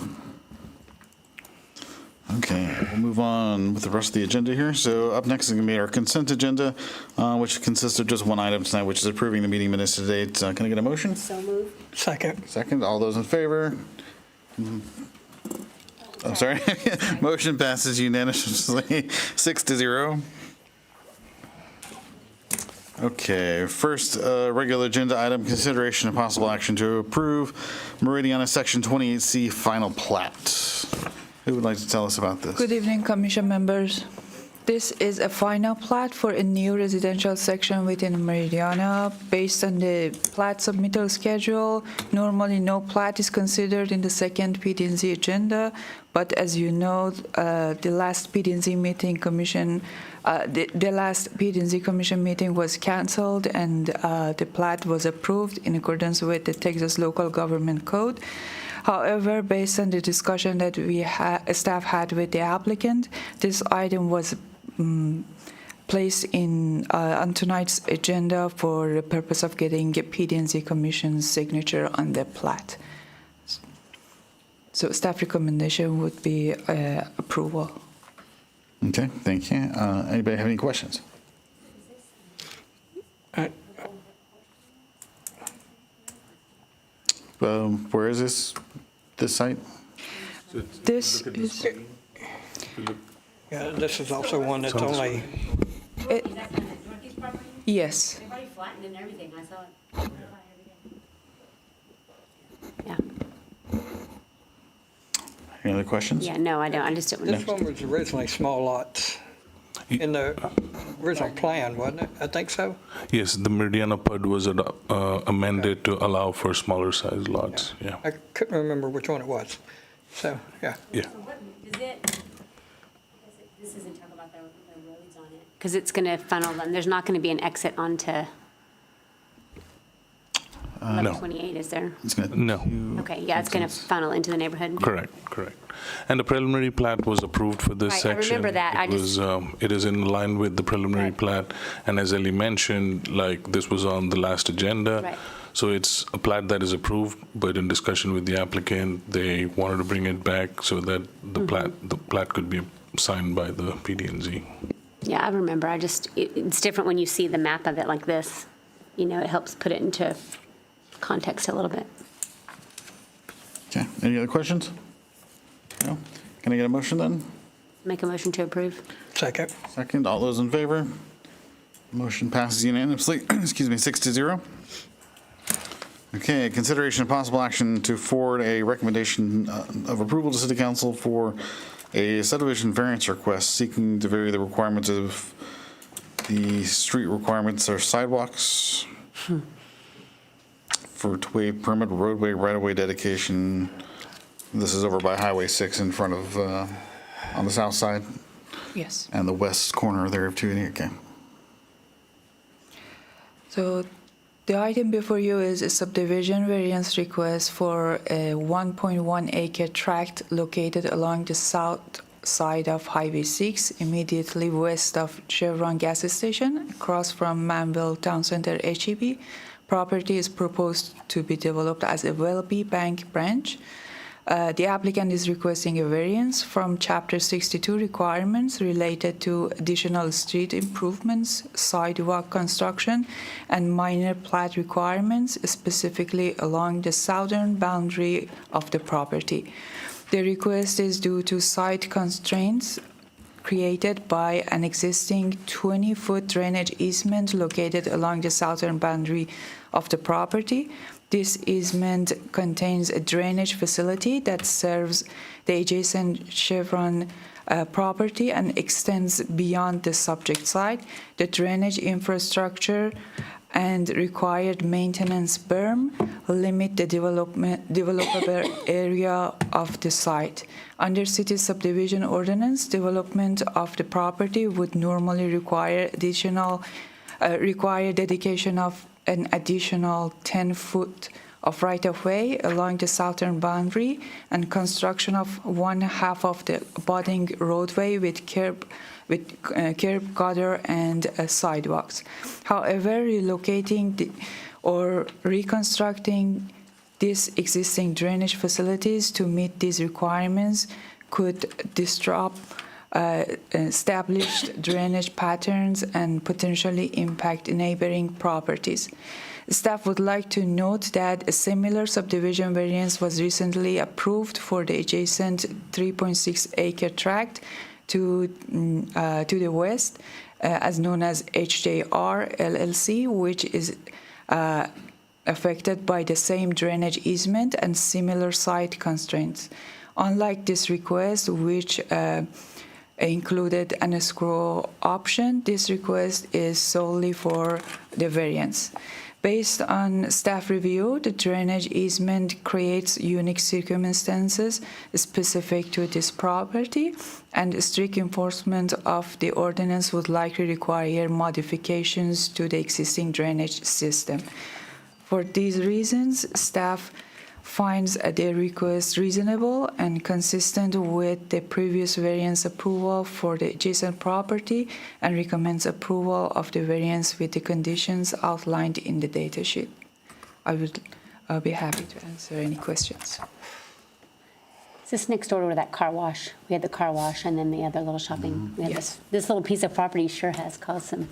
Okay, we'll move on with the rest of the agenda here. So up next is going to be our consent agenda, which consists of just one item tonight, which is approving the meeting minutes to date. Can I get a motion? So moved. Second, all those in favor? I'm sorry. Motion passes unanimously, 6-0. Okay, first regular agenda item, consideration of possible action to approve Meridiana Section 28C final plat. Who would like to tell us about this? Good evening, Commission members. This is a final plat for a new residential section within Meridiana. Based on the plat submittal schedule, normally no plat is considered in the second PD&Z agenda, but as you know, the last PD&Z meeting commission, the last PD&Z commission meeting was canceled and the plat was approved in accordance with the Texas Local Government Code. However, based on the discussion that staff had with the applicant, this item was placed on tonight's agenda for the purpose of getting a PD&Z Commission's signature on the plat. So staff recommendation would be approval. Okay, thank you. Anybody have any questions? Where is this site? This is... Yeah, this is also one that's only... Yes. Everybody flattened and everything, I saw it. Any other questions? Yeah, no, I don't. I just don't. This one was originally small lots in the original plan, wasn't it? I think so. Yes, the Meridiana PUD was amended to allow for smaller size lots, yeah. I couldn't remember which one it was. So, yeah. Yeah. This isn't talk about the roads on it. Because it's going to funnel them. There's not going to be an exit onto No. 1128, is there? It's gonna- No. Okay, yeah, it's going to funnel into the neighborhood. Correct. And the preliminary plat was approved for this Right, I section. remember that. It is in line with the preliminary plat, and as Ellie mentioned, like, this was on the last agenda. Right. So it's a plat that is approved, but in discussion with the applicant, they wanted to bring it back so that the plat could be signed by the PD&Z. Yeah, I remember. It's different when you see the map of it like this. You know, it helps put it into context a little bit. Okay, any other questions? No? Can I get a motion then? Make a motion to approve. Second. Second, all those in favor? Motion passes unanimously, 6-0. Okay, consideration of possible action to forward a recommendation of approval to City Council for a subdivision variance request seeking to vary the requirements of the street requirements or sidewalks for to waive permit roadway right-of-way dedication. This is over by Highway 6 in front of, on the south side Yes. and the west corner there too. Okay. So the item before you is a subdivision variance request for a 1.1 acre tract located along the south side of Highway 6, immediately west of Chevron gas station, across from Manvel Town Center HEB. Property is proposed to be developed as a Welby Bank branch. The applicant is requesting a variance from Chapter 62 requirements related to additional street improvements, sidewalk construction, and minor plat requirements, specifically along the southern boundary of the property. The request is due to site constraints created by an existing 20-foot drainage easement located along the southern boundary of the property. This easement contains a drainage facility that serves the adjacent Chevron property and extends beyond the subject site. The drainage infrastructure and required maintenance berm limit the developable area of the site. Under city subdivision ordinance, development of the property would normally require dedication of an additional 10 foot of right-of-way along the southern boundary and construction of one half of the abutting roadway with curb gutter and sidewalks. However, relocating or reconstructing these existing drainage facilities to meet these requirements could disrupt established drainage patterns and potentially impact neighboring properties. Staff would like to note that a similar subdivision variance was recently approved for the adjacent 3.6 acre tract to the west, as known as HJR LLC, which is affected by the same drainage easement and similar site constraints. Unlike this request, which included an escrow option, this request is solely for the variance. Based on staff review, the drainage easement creates unique circumstances specific to this property, and strict enforcement of the ordinance would likely require modifications to the existing drainage system. For these reasons, staff finds their request reasonable and consistent with the previous variance approval for the adjacent property and recommends approval of the variance with the conditions outlined in the data sheet. I'll be happy to answer any questions. Is this next door to that car wash? We had the car wash and then the other little shopping. We had Yes. this little piece of property sure has caused some.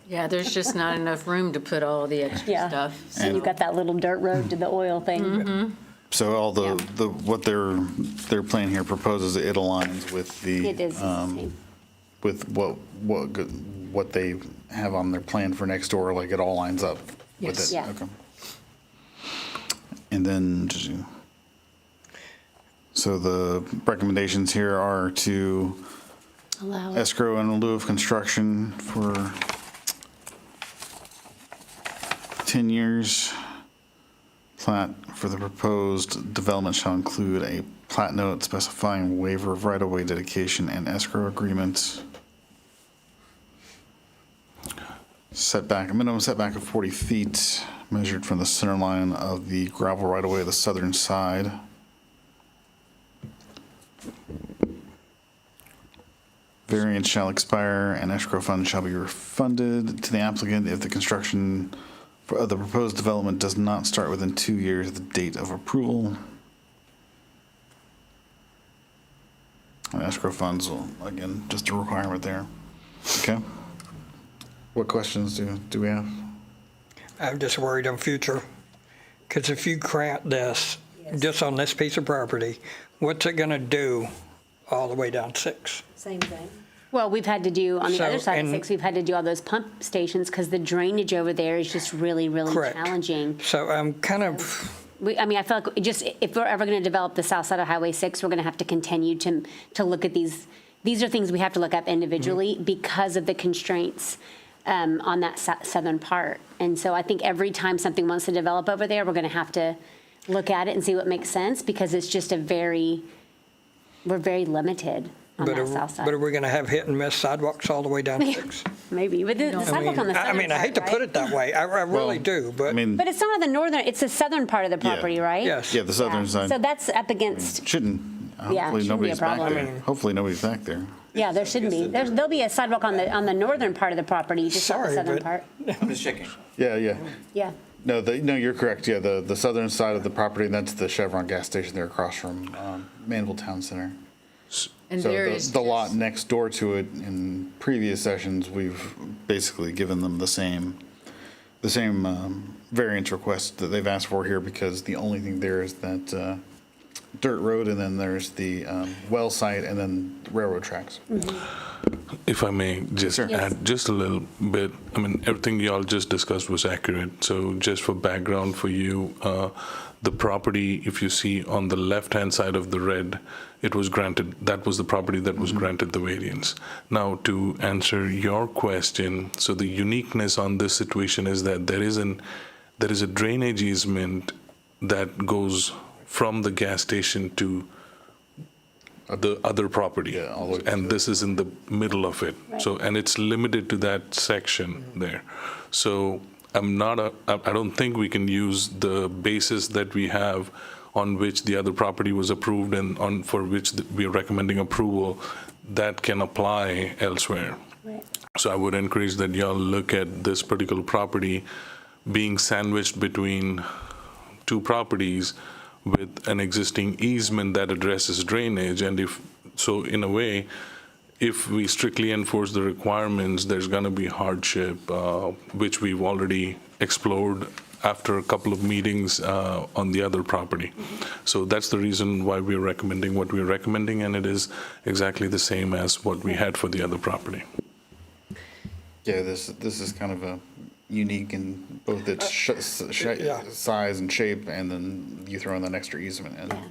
Yeah, there's just not enough room to put all the extra stuff. And you've got that little dirt road to the oil thing. So all what their plan here proposes, it aligns with the. It is the same. With what they have on their plan for next door, like it all lines up with Yes. it? Yeah. Okay. And then, So the recommendations here are to Allow. escrow in lieu of construction for 10 years. Plat for the proposed development shall include a plat note specifying waiver of right-of-way dedication and escrow agreements. Setback, a minimum setback of 40 feet measured from the center line of the gravel right-of-way of the southern side. Variance shall expire and escrow funds shall be refunded to the applicant if the construction for the proposed development does not start within 2 years of the date of approval. And escrow funds will, again, just a requirement there. Okay. What questions do we have? I'm just worried on future, because if you grant this, just on this piece of property, what's it gonna do all the way down 6? Same thing. Well, we've had to do, on the So, other side of and- 6, we've had to do all those pump stations because the drainage over there is just really, really Correct. challenging. So I'm kind of, I mean, I feel like just, if we're ever going to develop the south side of Highway 6, we're going to have to continue to look at these. These are things we have to look up individually because of the constraints on that southern part. And so I think every time something wants to develop over there, we're going to have to look at it and see what makes sense because it's just we're very limited on that south side. but are we gonna have hit and miss sidewalks all the way down 6? Maybe, but the sidewalk on the southern I mean, I hate to side, put right? it that way, I really do, but. I mean, But it's not on the northern, it's the southern part of the property, right? Yes. yeah, the southern side. So that's up against, Shouldn't, Yeah, hopefully shouldn't be a nobody's back problem. there. Hopefully nobody's back there. yeah, there shouldn't be. There'll be a sidewalk on the northern part of the property, just not the Sorry, southern but- part. I'm just checking. Yeah, yeah. Yeah. No, you're correct. Yeah, the southern side of the property, that's the Chevron gas station there across from Manvel Town Center. And So there is the lot just- next door to it, in previous sessions, we've basically given them the same variance request that they've asked for here because the only thing there is that dirt road and then there's the well site and then railroad tracks. If I may just Sure. add just a little bit, I mean, everything y'all just discussed was accurate. So just for background for you, the property, if you see on the left-hand side of the red, it was granted, that was the property that was granted the variance. Now, to answer your question, so the uniqueness on this situation is that there is a drainage easement that goes from the gas station to the other property. Yeah, all the way And this is in the middle of it. So, and it's limited to that section there. So I don't think we can use the basis that we have on which the other property was approved and for which we are recommending approval, that can apply elsewhere. Right. So I would encourage that y'all look at this particular property being sandwiched between two properties with an existing easement that addresses drainage. And in a way, if we strictly enforce the requirements, there's going to be hardship, which we've already explored after a couple of meetings on the other property. So that's the reason why we're recommending what we're recommending, and it is exactly the same as what we had for the other property. Yeah, this is kind of a unique in both its Yeah. size and shape, and then you throw in that extra easement in. Yeah.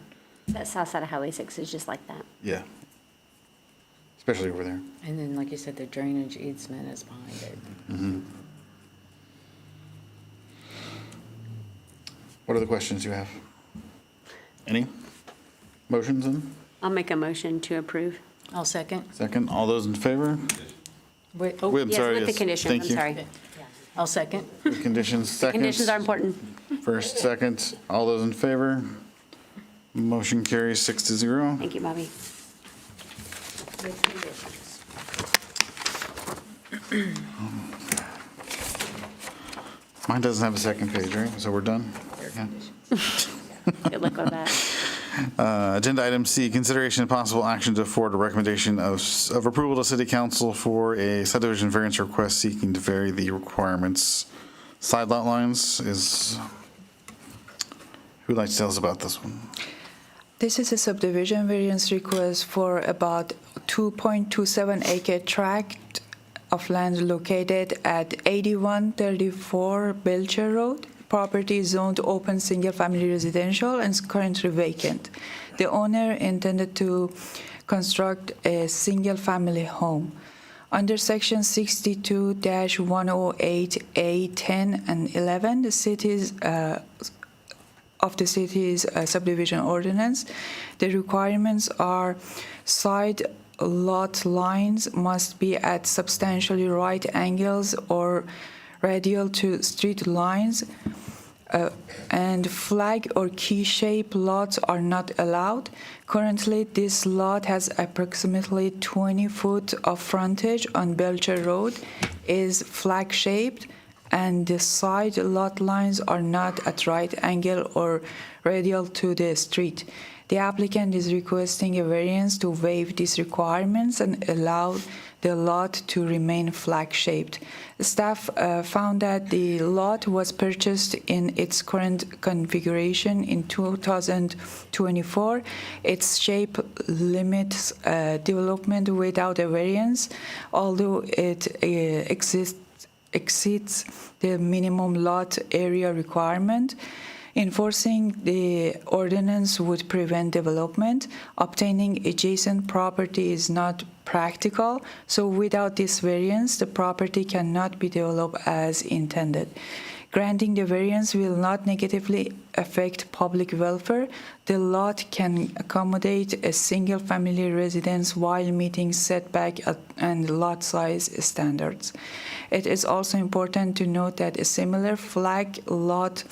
That south side of Highway 6 is just like that. Yeah. Especially over there. And then, like you said, the drainage easement is behind it. What other questions do you have? Any? Motions in? I'll make a motion to approve. I'll second. Second, all those in favor? Wait, Oh, I'm Yes, sorry, with the yes. condition, Thank I'm you. sorry. I'll second. Conditions, seconds. Conditions are important. First, second, all those in favor? Motion carries 6-0. Thank you, Bobby. Mine doesn't have a second page, right? So we're done? Yeah. Good luck with that. Agenda item C, consideration and possible action to forward a recommendation of approval to City Council for a subdivision variance request seeking to vary the requirements. Side lot lines is, who'd like to tell us about this one? This is a subdivision variance request for about 2.27 acre tract of land located at 8134 Belcher Road, property is zoned open single-family residential and is currently vacant. The owner intended to construct a single-family home. Under Section 62-108A 10 and 11, the city's subdivision ordinance, the requirements are side lot lines must be at substantially right angles or radial to street lines, and flag or key-shaped lots are not allowed. Currently, this lot has approximately 20 foot of frontage on Belcher Road, is flag-shaped, and the side lot lines are not at right angle or radial to the street. The applicant is requesting a variance to waive these requirements and allow the lot to remain flag-shaped. Staff found that the lot was purchased in its current configuration in 2024. Its shape limits development without a variance, although it exceeds the minimum lot area requirement. Enforcing the ordinance would prevent development. Obtaining adjacent property is not practical, so without this variance, the property cannot be developed as intended. Granting the variance will not negatively affect public welfare. The lot can accommodate a single-family residence while meeting setback and lot size standards. It is also important to note that a similar flag lot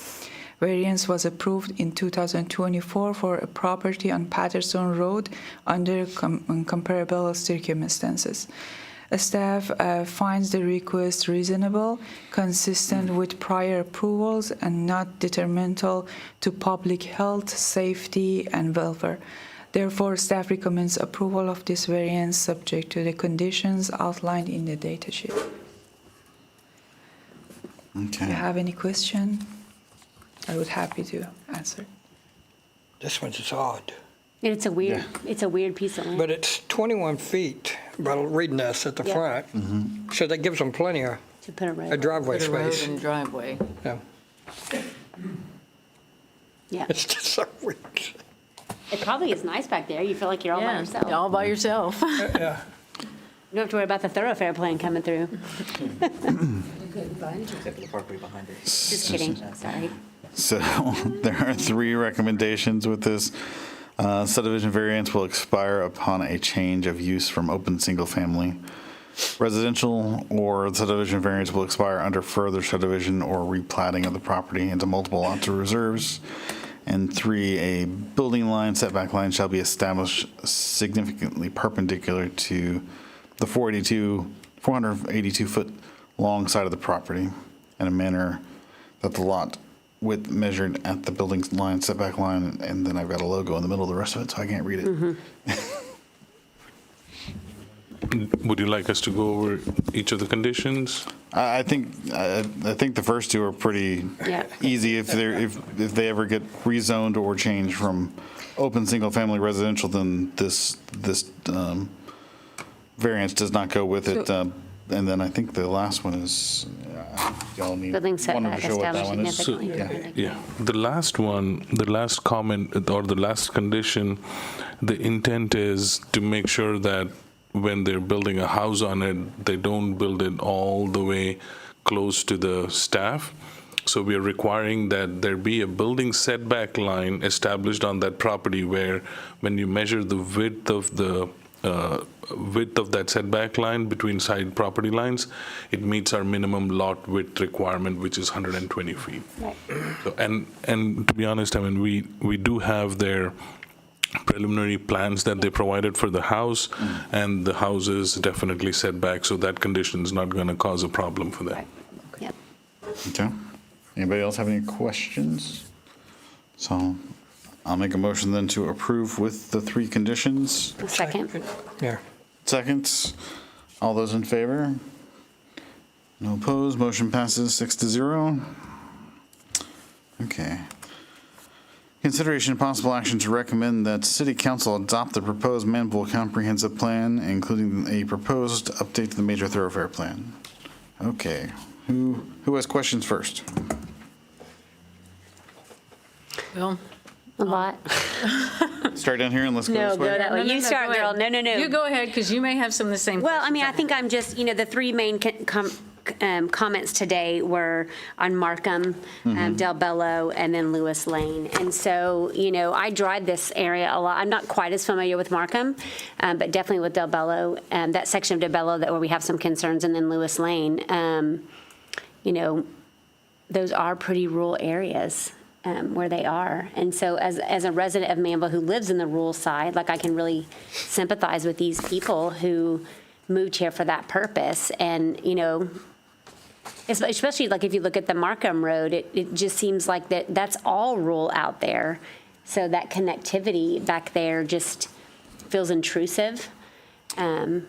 variance was approved in 2024 for a property on Patterson Road under comparable circumstances. Staff finds the request reasonable, consistent with prior approvals, and not detrimental to public health, safety, and welfare. Therefore, staff recommends approval of this variance subject to the conditions outlined in the datasheet. Okay. If you have any question, I would happy to answer. This one's just odd. It's a weird piece of land. But it's 21 feet, by reading this at the Yep. front. So that gives them plenty of To put a road. a driveway Put a road space. and driveway. Yeah. Yeah. It's just so weird. It probably is nice back there. You feel like you're all by Yeah, yourself. all by yourself. Yeah. You don't have to worry about the thoroughfare plan coming through. Just kidding, sorry. So there are 3 recommendations with this. Subdivision variance will expire upon a change of use from open single-family residential, or the subdivision variance will expire under further subdivision or replatting of the property into multiple lots or reserves. And 3, a building line, setback line shall be established significantly perpendicular to the 482-foot long side of the property in a manner that the lot width measured at the building line, setback line, and then I've got a logo in the middle of the rest of it, so I can't read it. Would you like us to go over each of the conditions? I think the first 2 are pretty Yeah. easy if they ever get rezoned or changed from open single-family residential, then this variance does not go with it. And then I think the last one is, y'all need Building one to setback show what that one is. significantly. Yeah, the last one, the last comment or the last condition, the intent is to make sure that when they're building a house on it, they don't build it all the way close to the staff. So we are requiring that there be a building setback line established on that property where when you measure the width of that setback line between side property lines, it meets our minimum lot width requirement, which is 120 feet. Right. So, and to be honest, I mean, we do have their preliminary plans that they provided for the house, and the house is definitely set back, so that condition is not going to cause a problem for them. Right. Yep. Okay. Anybody else have any questions? So I'll make a motion then to approve with the 3 conditions. A second. Yeah. Seconds. All those in favor? No opposed. Motion passes 6-0. Okay. Consideration and possible action to recommend that City Council adopt the proposed Manvel Comprehensive Plan, including a proposed update to the Major Thoroughfare Plan. Okay. Who has questions first? Well, A lot. Start down here and let's go No, this go way. that way. You start, go ahead. girl. No. You go ahead, because you may have some of the same Well, I questions mean, I think have. I'm just, the three main comments today were on Markham, Del Bello, and then Lewis Lane. And so, I drive this area a lot. I'm not quite as familiar with Markham, but definitely with Del Bello, that section of Del Bello where we have some concerns, and then Lewis Lane. Those are pretty rural areas. Where they are. And so as a resident of Manvel who lives in the rural side, I can really sympathize with these people who moved here for that purpose. And, especially if you look at the Markham Road, it just seems like that's all rural out there. So that connectivity back there just feels intrusive. I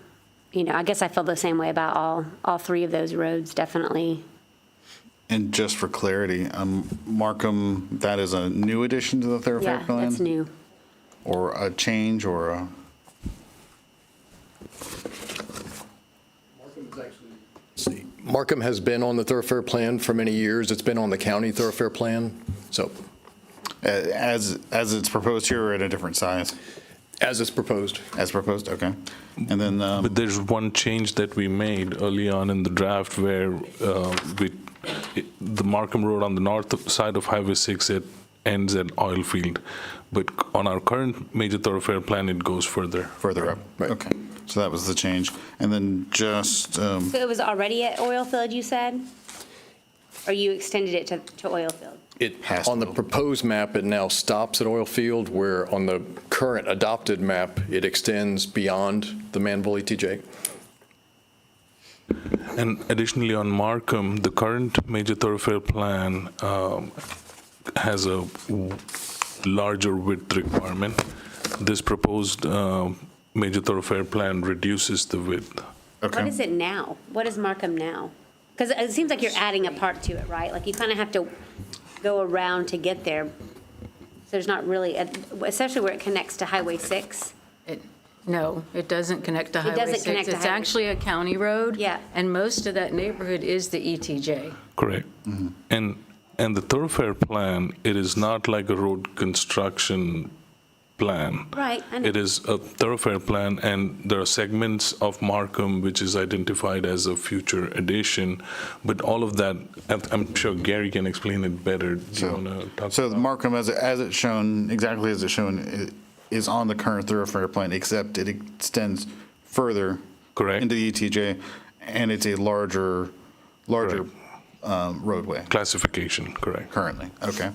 guess I feel the same way about all three of those roads, definitely. And just for clarity, Markham, that is a new addition to the thoroughfare Yeah, plan? that's new. Or a change, or a? Markham has been on the thoroughfare plan for many years. It's been on the county thoroughfare plan, so. As it's proposed here, or at a different size? As it's proposed. As proposed, okay. And then, But there's one change that we made early on in the draft where the Markham Road on the north side of Highway 6, it ends at Oil Field. But on our current major thoroughfare plan, it goes further. Further up, okay. So that was the change. And then just, So it was already at Oilfield, you said? Or you extended it to Oilfield? On the proposed map, it now stops at Oilfield, where on the current adopted map, it extends beyond the Manvel ETJ. And additionally, on Markham, the current major thoroughfare plan has a larger width requirement. This proposed major thoroughfare plan reduces the width. What is it now? What is Markham now? Because it seems like you're adding a part to it, right? You kind of have to go around to get there. So there's not really, especially where it connects to Highway 6. No, it doesn't connect to Highway 6. doesn't connect to It's Highway actually a county road. Yeah. And most of that neighborhood is the ETJ. Correct. And the thoroughfare plan, it is not like a road construction plan. Right, I know. It is a thoroughfare plan, and there are segments of Markham which is identified as a future addition. But all of that, I'm sure Gary can explain it better. Do you want to talk so about Markham, as it's shown, exactly as it's shown, is on the current thoroughfare plan, except it extends further into the ETJ, and it's a larger roadway. Classification, correct. Currently, okay.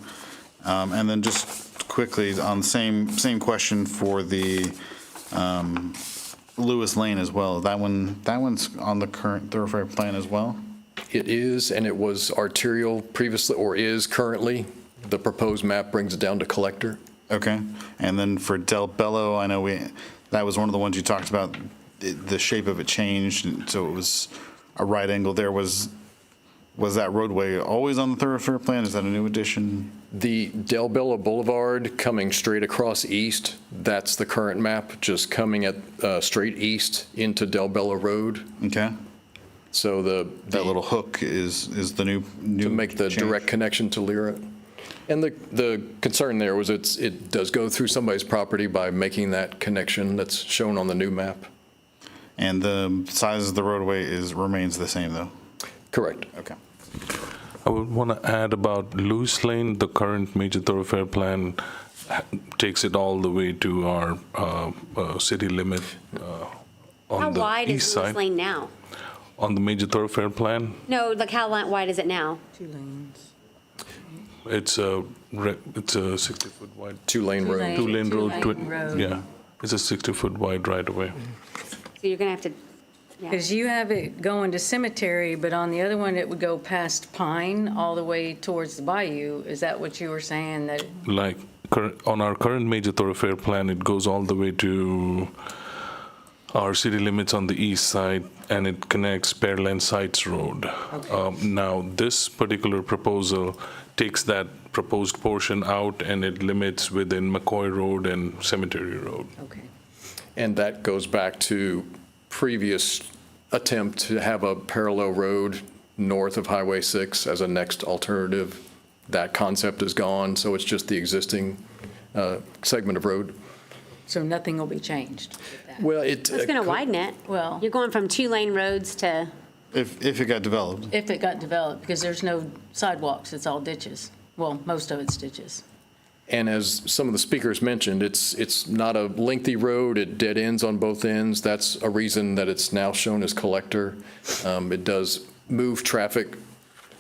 And then just quickly, on the same question for the Lewis Lane as well. That one's on the current thoroughfare plan as well? It is, and it was arterial previously, or is currently. The proposed map brings it down to collector. Okay. And then for Del Bello, I know that was one of the ones you talked about, the shape of it changed, and so it was a right angle there. Was that roadway always on the thoroughfare plan? Is that a new addition? The Del Bello Boulevard coming straight across east, that's the current map, just coming at straight east into Del Bello Road. Okay. So that little hook is the new to make the change. direct connection to Lyra. And the concern there was it does go through somebody's property by making that connection that's shown on the new map. And the size of the roadway remains the same, though? Correct. Okay. I would want to add about Lewis Lane, the current major thoroughfare plan takes it all the way to our city limit on How the wide east is Lewis side. Lane now? On the major thoroughfare plan, No, how wide is it now? 2 lanes. it's a 60-foot wide. Two-lane road. Two-lane road. Two-lane road. Yeah, it's a 60-foot wide right away. So you're going to have to, Because you have it going to Cemetery, but on the other one, it would go past Pine all the way towards the bayou. Is that what you were saying? That Like on our current major thoroughfare plan, it goes all the way to our city limits on the east side, and it connects Pearland Sites Road. Now, this particular proposal takes that proposed portion out, and it limits within McCoy Road and Cemetery Road. Okay. And that goes back to previous attempt to have a parallel road north of Highway 6 as a next alternative that concept is gone, so it's just the existing segment of road. So nothing will be changed with that? Well, It's going to widen it. Well, You're going from 2-lane roads to, If it got developed. if it got developed, because there's no sidewalks, it's all ditches. Well, most of it's ditches. And as some of the speakers mentioned, it's not a lengthy road, it dead ends on both ends. That's a reason that it's now shown as collector. It does move traffic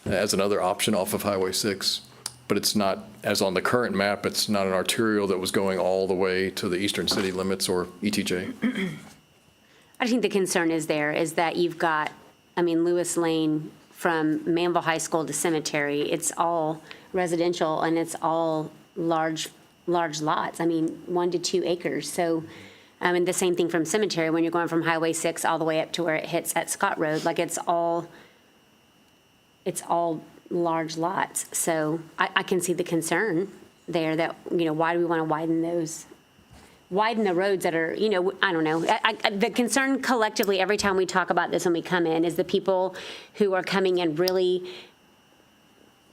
as another option off of Highway 6, but it's not, as on the current map, it's not an arterial that was going all the way to the eastern city limits or ETJ. I think the concern is that you've got, Lewis Lane from Manvel High School to Cemetery, it's all residential and it's all large lots, 1 to 2 acres. So, and the same thing from Cemetery, when you're going from Highway 6 all the way up to where it hits at Scott Road, like it's all large lots. So I can see the concern there that, why do we want to widen the roads that are, I don't know. The concern collectively, every time we talk about this when we come in, is the people who are coming in really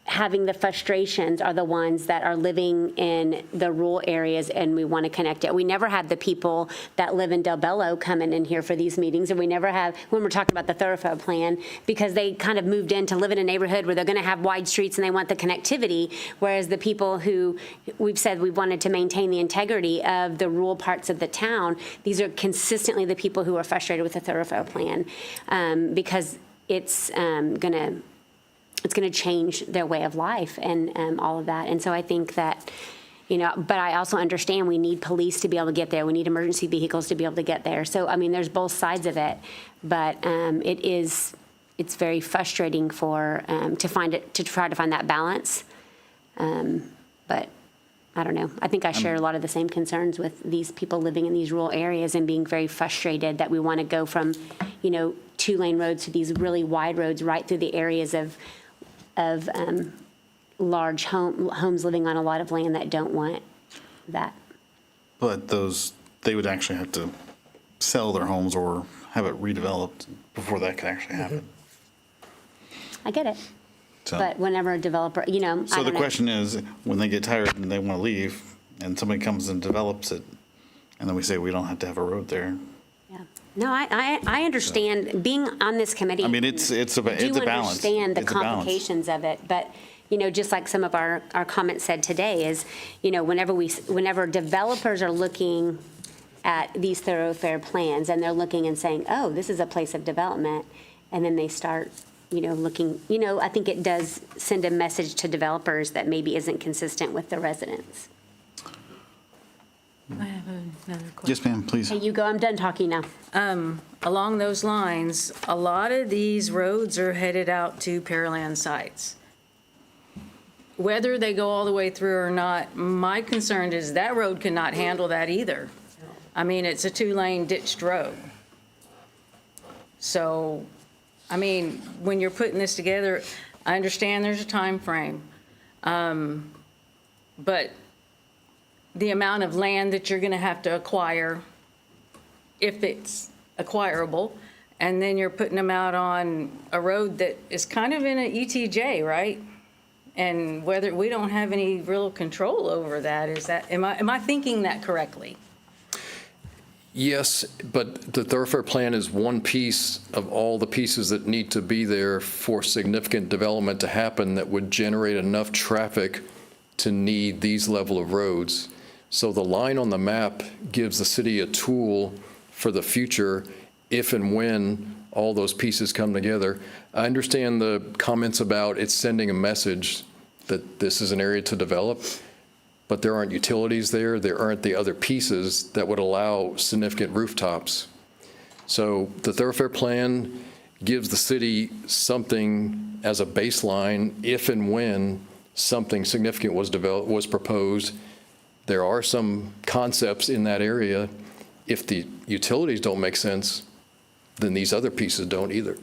having the frustrations are the ones that are living in the rural areas, and we want to connect it. We never have the people that live in Del Bello coming in here for these meetings, and we never have, when we're talking about the thoroughfare plan, because they kind of moved in to live in a neighborhood where they're going to have wide streets and they want the connectivity, whereas the people who we've said we wanted to maintain the integrity of the rural parts of the town, these are consistently the people who are frustrated with the thoroughfare plan, because it's going to change their way of life and all of that. And so I think that, but I also understand we need police to be able to get there. We need emergency vehicles to be able to get there. So, there's both sides of it, but it's very frustrating to try to find that balance. But I don't know. I think I share a lot of the same concerns with these people living in these rural areas and being very frustrated that we want to go from, 2-lane roads to these really wide roads right through the areas of large homes living on a lot of land that don't want that. But they would actually have to sell their homes or have it redeveloped before that could actually happen. I get it. So- But whenever a developer, So the question is, when they get tired and they want to leave, and somebody comes and develops it, and then we say we don't have to have a road there. No, I understand being on this committee. It's a balance. Do understand the It's a balance. complications of it, but just like some of our comments said today is, whenever developers are looking at these thoroughfare plans and they're looking and saying, oh, this is a place of development, and then they start, looking, I think it does send a message to developers that maybe isn't consistent with the residents. I have another question. Yes, ma'am, please. Hey, you go. I'm done talking now. Along those lines, a lot of these roads are headed out to Pearland sites. Whether they go all the way through or not, my concern is that road cannot handle that either. It's a 2-lane ditched road. So, when you're putting this together, I understand there's a time frame. But the amount of land that you're going to have to acquire, if it's acquirable, and then you're putting them out on a road that is kind of in an ETJ, right? And whether we don't have any real control over that, am I thinking that correctly? Yes, but the thoroughfare plan is one piece of all the pieces that need to be there for significant development to happen that would generate enough traffic to need these level of roads. So the line on the map gives the city a tool for the future if and when all those pieces come together. I understand the comments about it's sending a message that this is an area to develop, but there aren't utilities there. There aren't the other pieces that would allow significant rooftops. So the thoroughfare plan gives the city something as a baseline if and when something significant was proposed. There are some concepts in that area. If the utilities don't make sense, then these other pieces don't either.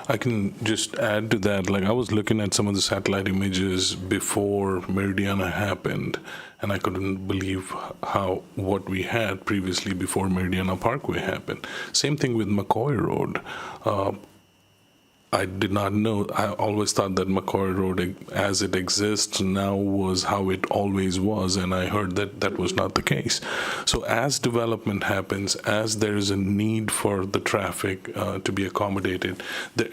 I can just add to that. I was looking at some of the satellite images before Meridiana happened, and I couldn't believe what we had previously before Meridiana Parkway happened. Same thing with McCoy Road. I did not know. I always thought that McCoy Road, as it exists now, was how it always was, and I heard that that was not the case. So as development happens, as there is a need for the traffic to be accommodated,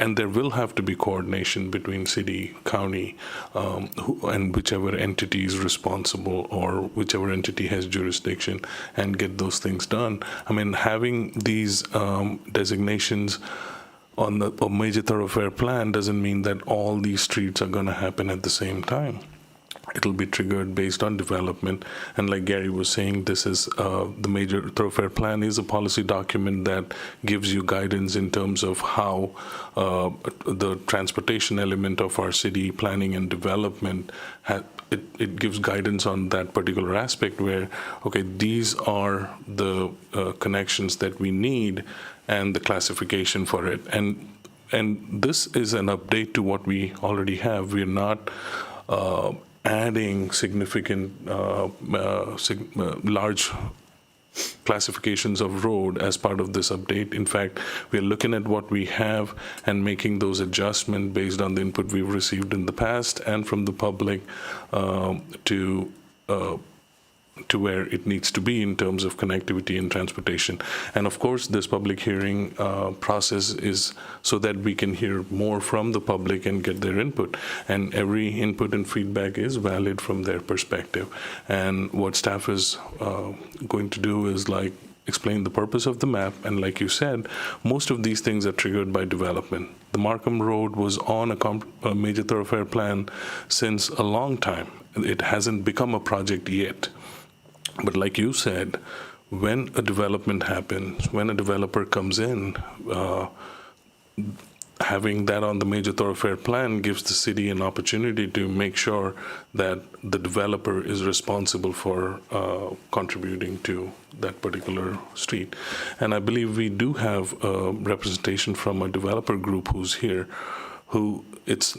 and there will have to be coordination between city, county, and whichever entity is responsible or whichever entity has jurisdiction, and get those things done. I mean, having these designations on a major thoroughfare plan doesn't mean that all these streets are going to happen at the same time. It'll be triggered based on development. And like Gary was saying, this is the major thoroughfare plan is a policy document that gives you guidance in terms of how the transportation element of our city planning and development it gives guidance on that particular aspect where, okay, these are the connections that we need and the classification for it. And this is an update to what we already have. We're not adding significant large classifications of road as part of this update. In fact, we're looking at what we have and making those adjustments based on the input we've received in the past and from the public to where it needs to be in terms of connectivity and transportation. And of course, this public hearing process is so that we can hear more from the public and get their input. And every input and feedback is valid from their perspective. And what staff is going to do is like explain the purpose of the map. And like you said, most of these things are triggered by development. The Markham Road was on a major thoroughfare plan since a long time. It hasn't become a project yet. But like you said, when a development happens, when a developer comes in, having that on the major thoroughfare plan gives the city an opportunity to make sure that the developer is responsible for contributing to that particular street. And I believe we do have a representation from a developer group who's here, who it's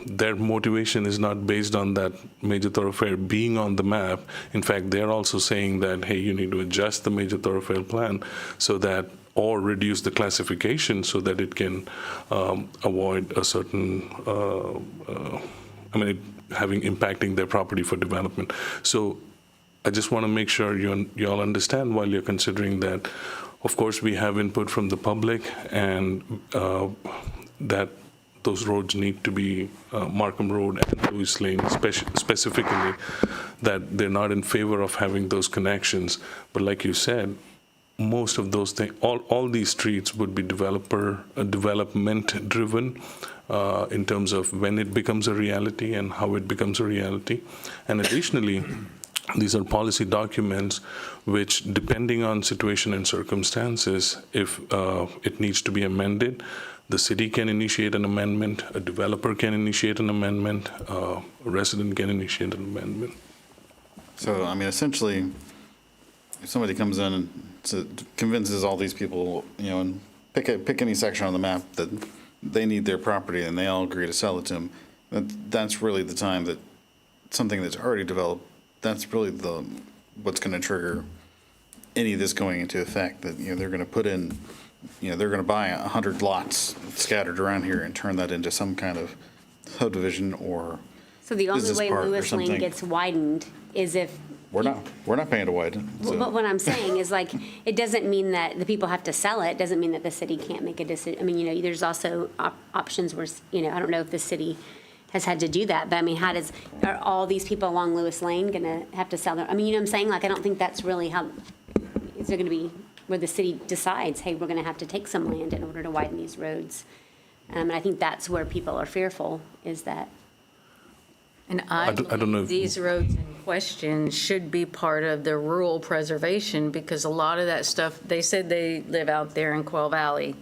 their motivation is not based on that major thoroughfare being on the map. In fact, they're also saying that, hey, you need to adjust the major thoroughfare plan so that, or reduce the classification so that it can avoid a certain, impacting their property for development. So I just want to make sure you all understand while you're considering that, of course, we have input from the public and that those roads need to be Markham Road and Lewis Lane specifically, that they're not in favor of having those connections. But like you said, most of those things, all these streets would be development driven in terms of when it becomes a reality and how it becomes a reality. And additionally, these are policy documents which, depending on situation and circumstances, if it needs to be amended, the city can initiate an amendment, a developer can initiate an amendment, a resident can initiate an amendment. So, I mean, essentially, if somebody comes in and convinces all these people, and pick any section on the map that they need their property and they all agree to sell it to them, that's really the time that something that's already developed, that's really what's going to trigger any of this going into effect, that, they're going to put in, they're going to buy 100 lots scattered around here and turn that into some kind of subdivision or So the only business way park or Lewis Lane something. gets widened is if. We're not paying to widen. So. But what I'm saying is, like, it doesn't mean that the people have to sell it. It doesn't mean that the city can't make a decision. I mean, there's also options where, I don't know if the city has had to do that, but I mean, are all these people along Lewis Lane going to have to sell their, I mean, you know what I'm saying? Like, I don't think that's really how, is there going to be where the city decides, hey, we're going to have to take some land in order to widen these roads. And I think that's where people are fearful, is that. And I don't know if- these roads in question should be part of the rural preservation, because a lot of that stuff, they said they live out there in Quail Valley.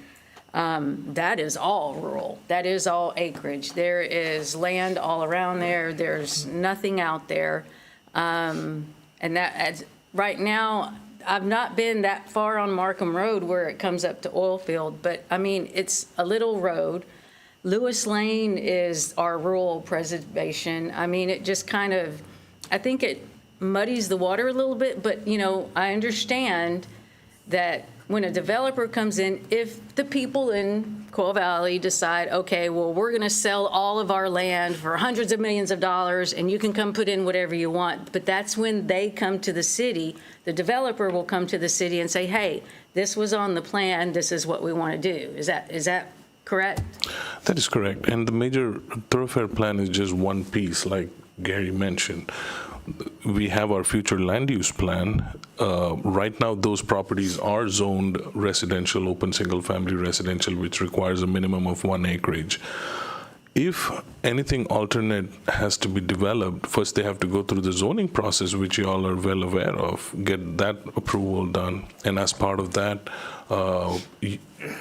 That is all rural. That is all acreage. There is land all around there. There's nothing out there. And that, right now, I've not been that far on Markham Road where it comes up to Oilfield, but I mean, it's a little road. Lewis Lane is our rural preservation. I mean, it just kind of, I think it muddies the water a little bit, but, I understand that when a developer comes in, if the people in Quail Valley decide, okay, well, we're going to sell all of our land for hundreds of millions of dollars, and you can come put in whatever you want, but that's when they come to the city, the developer will come to the city and say, hey, this was on the plan, this is what we want to do. Is that correct? That is correct. And the major thoroughfare plan is just one piece, like Gary mentioned. We have our future land use plan. Right now, those properties are zoned residential, open single-family residential, which requires a minimum of 1 acreage. If anything alternate has to be developed, first they have to go through the zoning process, which you all are well aware of, get that approval done. And as part of that,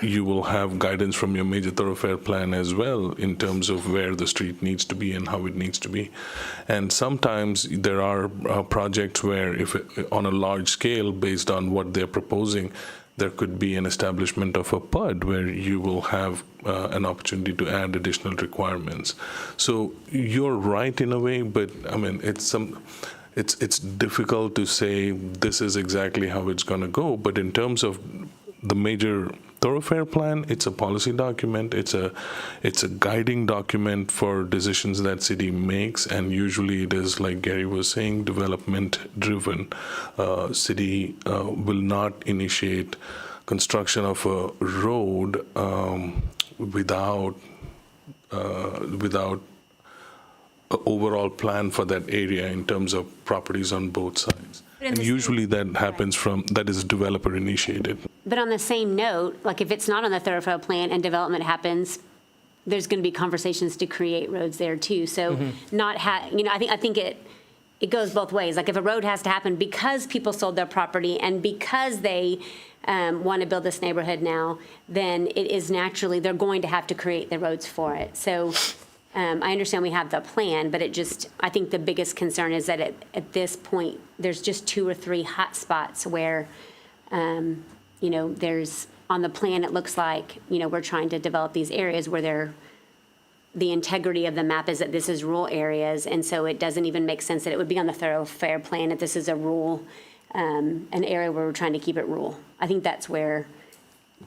you will have guidance from your major thoroughfare plan as well in terms of where the street needs to be and how it needs to be. And sometimes there are projects where, if on a large scale, based on what they're proposing, there could be an establishment of a PUD where you will have an opportunity to add additional requirements. So you're right in a way, but I mean, it's difficult to say this is exactly how it's going to go. But in terms of the major thoroughfare plan, it's a policy document. It's a guiding document for decisions that city makes, and usually it is, like Gary was saying, development driven. City will not initiate construction of a road without an overall plan for that area in terms of properties on both sides. And usually that is developer initiated. But on the same note, like if it's not on the thoroughfare plan and development happens, there's going to be conversations to create roads there too. So I think it goes both ways. Like if a road has to happen because people sold their property and because they want to build this neighborhood now, then it is naturally, they're going to have to create the roads for it. So I understand we have the plan, but I think the biggest concern is that at this point, there's just 2 or 3 hot spots where, there's, on the plan, it looks like, we're trying to develop these areas where the integrity of the map is that this is rural areas, and so it doesn't even make sense that it would be on the thoroughfare plan if this is a rural, an area where we're trying to keep it rural. I think that's where.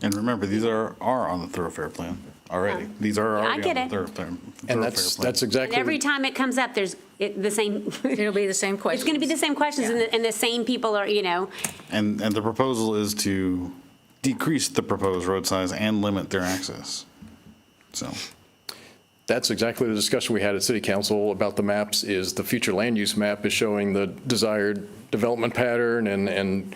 And remember, these are on the thoroughfare plan already. These are already on the thoroughfare plan. And that's exactly. And every time it comes up, there's the same. It'll be the same questions. It's going to be the same questions, and the same people are, And the proposal is to decrease the proposed road size and limit their access. So. That's exactly the discussion we had at City Council about the maps. Is the future land use map is showing the desired development pattern and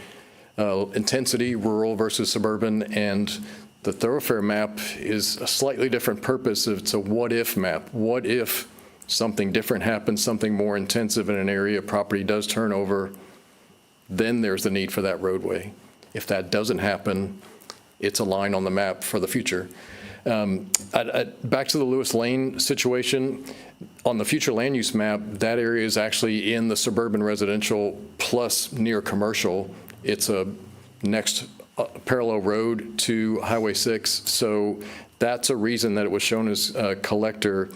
intensity, rural versus suburban, and the thoroughfare map is a slightly different purpose. It's a what-if map. What if something different happens, something more intensive in an area, property does turn over, then there's the need for that roadway. If that doesn't happen, it's a line on the map for the future. Back to the Lewis Lane situation, on the future land use map, that area is actually in the suburban residential plus near commercial. It's a next parallel road to Highway 6, so that's a reason that it was shown as a collector.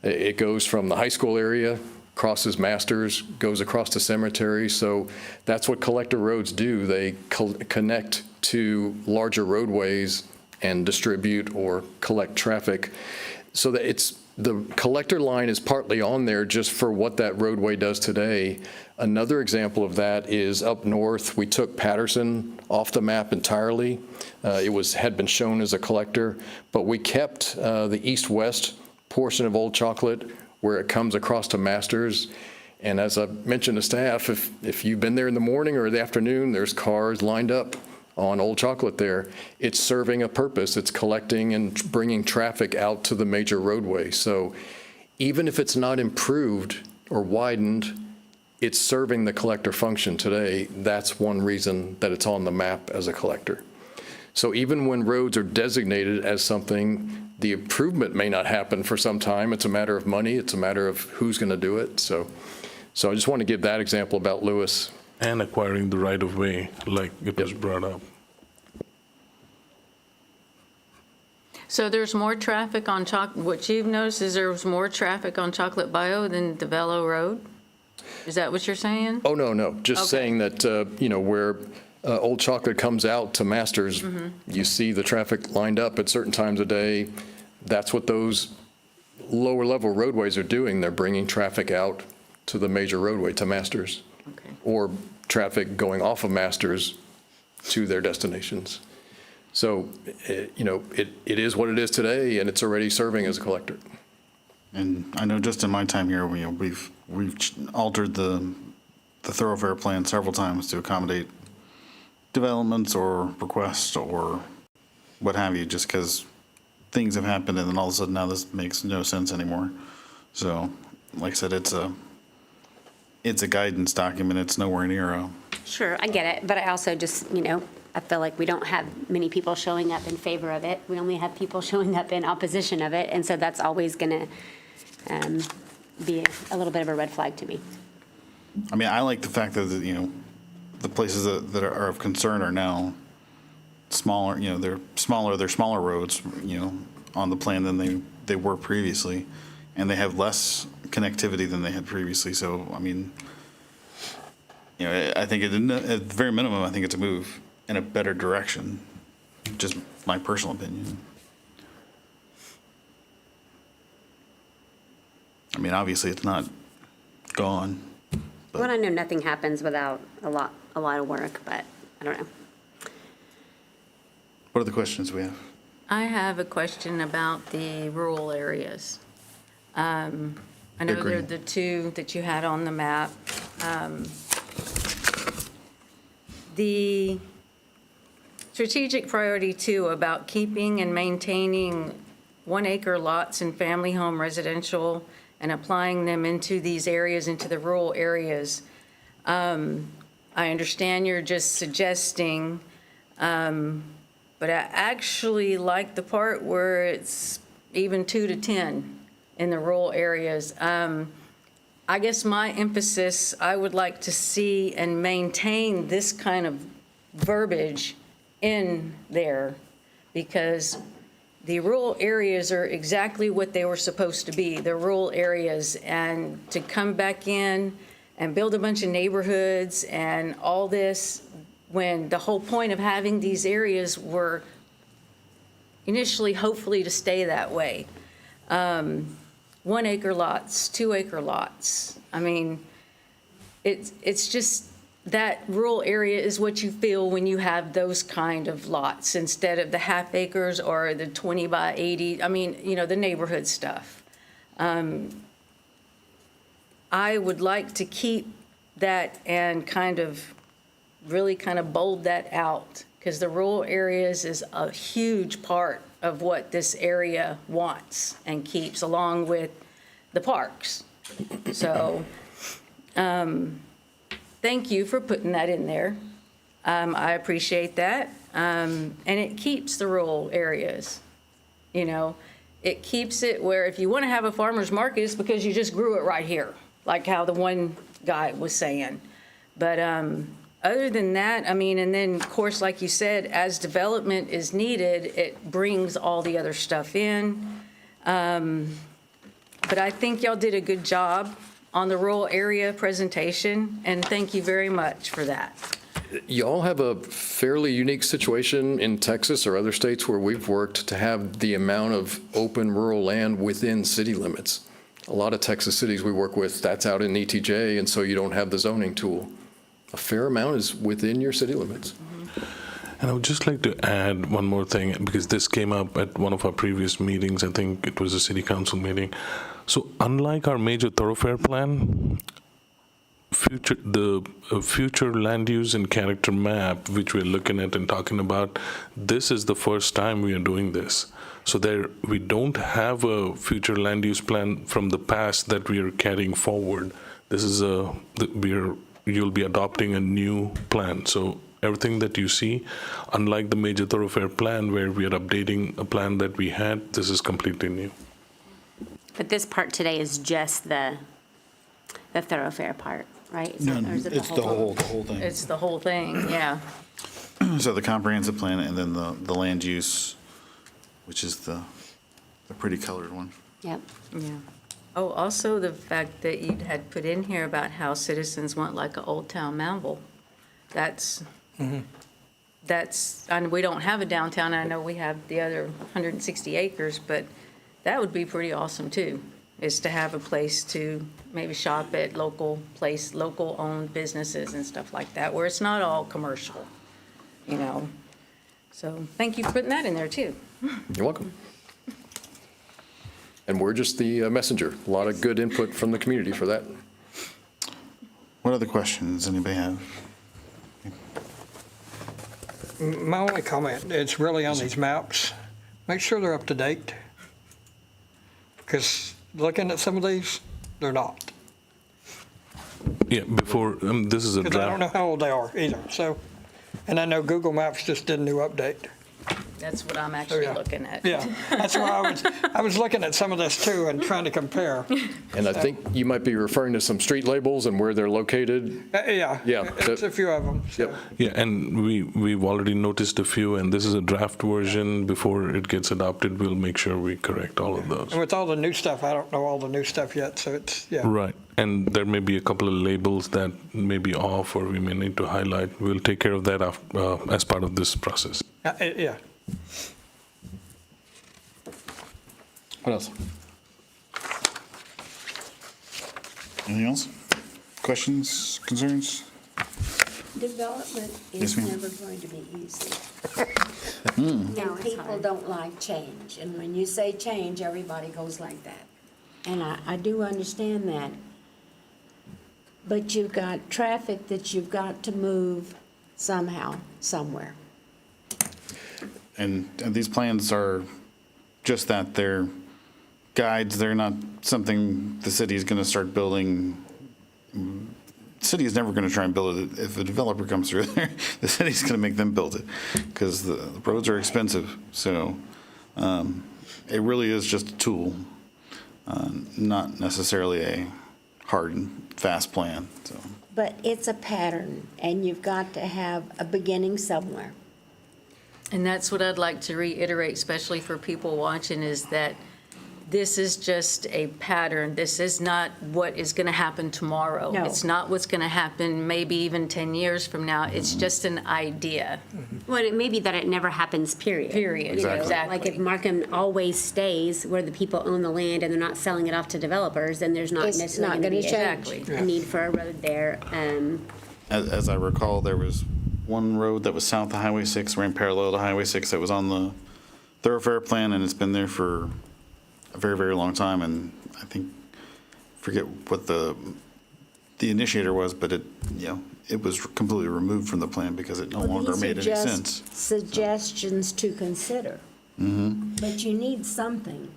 It goes from the high school area, crosses Masters, goes across the cemetery, so that's what collector roads do. They connect to larger roadways and distribute or collect traffic. So that the collector line is partly on there just for what that roadway does today. Another example of that is up north. We took Patterson off the map entirely. It had been shown as a collector, but we kept the east-west portion of Old Chocolate where it comes across to Masters. And as I mentioned to staff, if you've been there in the morning or the afternoon, there's cars lined up on Old Chocolate there. It's serving a purpose. It's collecting and bringing traffic out to the major roadway. So even if it's not improved or widened, it's serving the collector function today. That's one reason that it's on the map as a collector. So even when roads are designated as something, the improvement may not happen for some time. It's a matter of money. It's a matter of who's going to do it. So I just want to give that example about Lewis. And acquiring the right of way, like it was brought up. So there's more traffic on what you've noticed is there's more traffic on Chocolate Bayou than DeVelo Road? Is that what you're saying? Oh, no. Just saying that, where Old Chocolate comes out to Masters, you see the traffic lined up at certain times of day. That's what those lower level roadways are doing. They're bringing traffic out to the major roadway to Masters. Okay. Or traffic going off of Masters to their destinations. So, it is what it is today, and it's already serving as a collector. And I know just in my time here, we've altered the thoroughfare plan several times to accommodate developments or requests or what have you, just because things have happened and then all of a sudden now this makes no sense anymore. So, like I said, it's a guidance document. It's nowhere near a. Sure, I get it, but I also just, I feel like we don't have many people showing up in favor of it. We only have people showing up in opposition of it, and so that's always going to be a little bit of a red flag to me. I mean, I like the fact that, the places that are of concern are now smaller, they're smaller roads, on the plan than they were previously, and they have less connectivity than they had previously. So, I mean, I think at the very minimum, I think it's a move in a better direction. Just my personal opinion. I mean, obviously, it's not gone. Well, I know nothing happens without a lot of work, but I don't know. What are the questions we have? I have a question about the rural areas. I know they're the two that you had on the map. The strategic priority 2 about keeping and maintaining 1-acre lots in family home residential and applying them into these areas, into the rural areas. I understand you're just suggesting, but I actually like the part where it's even 2 to 10 in the rural areas. I guess my emphasis, I would like to see and maintain this kind of verbiage in there, because the rural areas are exactly what they were supposed to be, the rural areas, and to come back in and build a bunch of neighborhoods and all this, when the whole point of having these areas were initially, hopefully, to stay that way. 1-acre lots, 2-acre lots. I mean, it's just that rural area is what you feel when you have those kind of lots instead of the half acres or the 20 by 80. I mean, the neighborhood stuff. I would like to keep that and really bold that out, because the rural areas is a huge part of what this area wants and keeps, along with the parks. So, thank you for putting that in there. I appreciate that. And it keeps the rural areas, It keeps it where if you want to have a farmer's market, it's because you just grew it right here, like how the one guy was saying. But other than that, I mean, and then, of course, like you said, as development is needed, it brings all the other stuff in. But I think y'all did a good job on the rural area presentation, and thank you very much for that. Y'all have a fairly unique situation in Texas or other states where we've worked to have the amount of open rural land within city limits. A lot of Texas cities we work with, that's out in ETJ, and so you don't have the zoning tool. A fair amount is within your city limits. And I would just like to add one more thing, because this came up at one of our previous meetings. I think it was a city council meeting. So unlike our major thoroughfare plan, future land use and character map, which we're looking at and talking about, this is the first time we are doing this. So we don't have a future land use plan from the past that we are carrying forward. This is you'll be adopting a new plan. So everything that you see, unlike the major thoroughfare plan where we are updating a plan that we had, this is completely new. But this part today is just the thoroughfare part, right? Is No, or is it it's the whole thing. It's the whole thing, yeah. So the comprehensive plan and then the land use, which is the pretty colored one. Yep. Yeah. Oh, also the fact that you had put in here about how citizens want like an Old Town Manvel. That's And we don't have a downtown. I know we have the other 160 acres, but that would be pretty awesome too, is to have a place to maybe shop at, local-owned businesses and stuff like that, where it's not all commercial, you know? So thank you for putting that in there too. You're welcome. And we're just the messenger. A lot of good input from the community for that. What other questions anybody have? My only comment, it's really on these maps. Make sure they're up to date. Because looking at some of these, they're not. Yeah, before, this is a Because I don't know draft. how old they are either, so. And I know Google Maps just did a new update. That's what I'm actually yeah. looking at. Yeah, that's why I was looking at some of this too and trying to compare. And I think you might be referring to some street labels and where they're located. Yeah. Yeah. It's a few of them. So. Yep. Yeah, and we've already noticed a few, and this is a draft version. Before it gets adopted, we'll make sure we correct all of those. And with all the new stuff, I don't know all the new stuff yet, so it's, yeah. Right, and there may be a couple of labels that may be off, or we may need to highlight. We'll take care of that as part of this process. Yeah. What else? Anything else? Questions, concerns? Development Yes, is ma'am. never going to be easy. And people don't like change. And when you say change, everybody goes like that. And I do understand that. But you've got traffic that you've got to move somehow, somewhere. And these plans are just that, they're guides, they're not something the city is going to start building. The city is never going to try and build it. If a developer comes through there, the city's going to make them build it, because the roads are expensive. So it really is just a tool, not necessarily a hard and fast plan. So. But it's a pattern, and you've got to have a beginning somewhere. And that's what I'd like to reiterate, especially for people watching, is that this is just a pattern. This is not what is going to happen tomorrow. No. It's not what's going to happen maybe even 10 years from now. It's just an idea. Well, it may be that it never happens, period. Period. You know, Exactly. Like if Markham always stays where the people own the land and they're not selling it off to developers, then there's not It's necessarily not going to be gonna a change. a need for a road there. As I recall, there was one road that was south of Highway 6, ran parallel to Highway 6, that was on the thoroughfare plan, and it's been there for a very, very long time. And I think, forget what the initiator was, but it was completely removed from the plan because it no longer These are made any just sense. suggestions to consider. But you need something.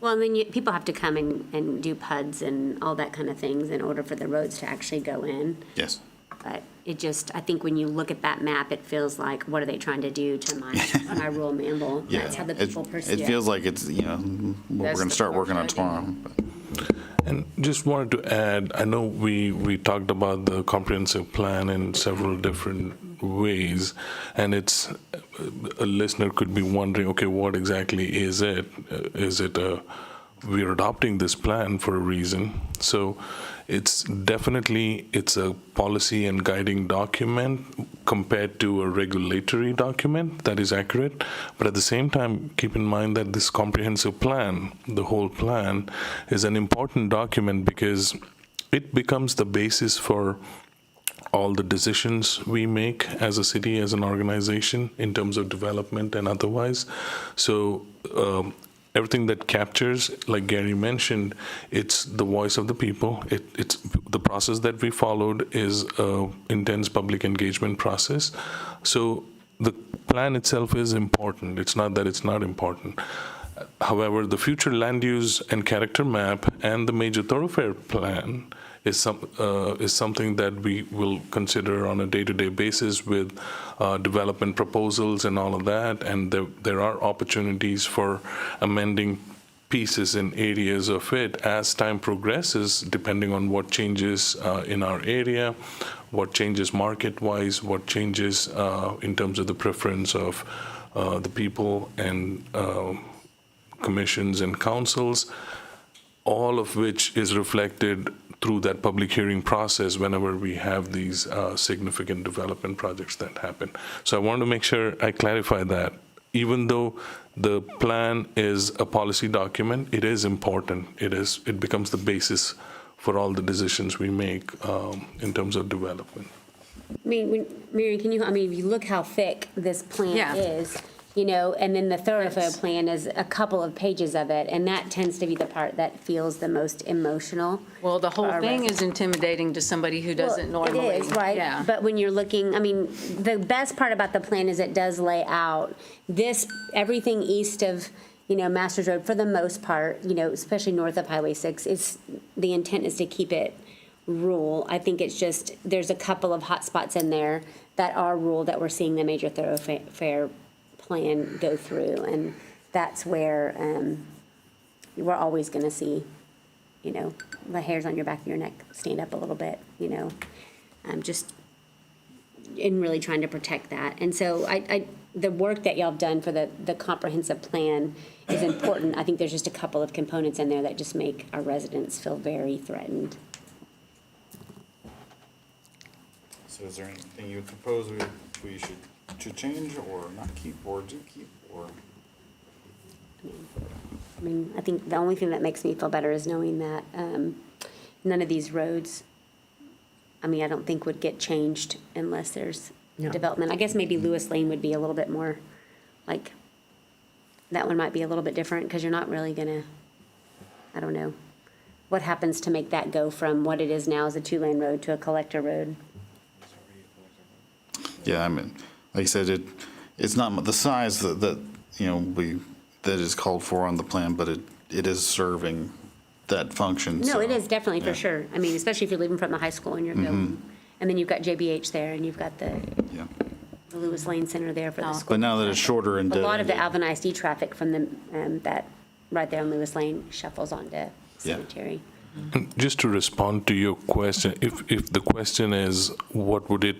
Well, and then people have to come and do PUDs and all that kind of things in order for the roads to actually go in. Yes. But it just, I think when you look at that map, it feels like, what are they trying to do to my rural Manvel? Yeah. That's how the people perceive it. It feels like it's, what we're going to start working on tomorrow. And just wanted to add, I know we talked about the comprehensive plan in several different ways, and it's, a listener could be wondering, okay, what exactly is it? Is it we're adopting this plan for a reason? So it's a policy and guiding document compared to a regulatory document. That is accurate. But at the same time, keep in mind that this comprehensive plan, the whole plan, is an important document because it becomes the basis for all the decisions we make as a city, as an organization, in terms of development and otherwise. So everything that captures, like Gary mentioned, it's the voice of the people. It's the process that we followed is an intense public engagement process. So the plan itself is important. It's not that it's not important. However, the future land use and character map and the major thoroughfare plan is something that we will consider on a day-to-day basis with development proposals and all of that. And there are opportunities for amending pieces in areas of it as time progresses, depending on what changes in our area, what changes market-wise, what changes in terms of the preference of the people and commissions and councils, all of which is reflected through that public hearing process whenever we have these significant development projects that happen. So I want to make sure I clarify that. Even though the plan is a policy document, it is important. It becomes the basis for all the decisions we make in terms of development. I mean, Mary, if you look how thick this plan Yeah. is, and then the thoroughfare plan is a couple of pages of it, and that tends to be the part that feels the most emotional. Well, the whole for our thing residents. is intimidating to somebody who doesn't Well, normally. It is, right? Yeah. But when you're looking, the best part about the plan is it does lay out everything east of, Masters Road, for the most part, especially north of Highway 6, the intent is to keep it rural. I think it's just, there's a couple of hot spots in there that are rural that we're seeing the major thoroughfare plan go through, and that's where we're always going to see, the hairs on your back of your neck stand up a little bit, just in really trying to protect that. And so the work that y'all have done for the comprehensive plan is important. I think there's just a couple of components in there that just make our residents feel very threatened. So is there anything you would propose we should change or not keep or do keep or? I think the only thing that makes me feel better is knowing that none of these roads, I don't think would get changed unless there's development. I guess maybe Lewis Lane would be a little bit more, that one might be a little bit different because you're not really gonna, I don't know. What happens to make that go from what it is now as a 2-lane road to a collector road? Yeah, like I said, it's not the size that is called for on the plan, but it is serving that function. No, so, it is definitely yeah. for sure. Especially if you're leaving from the high school and you're going, and then you've got JBH there and you've got the Lewis Lane Center there for the school. But now that it's shorter and A lot of the Alvin ISD traffic from that right there on Lewis Lane shuffles onto Cemetery. And just to respond to your question, if the question is what would it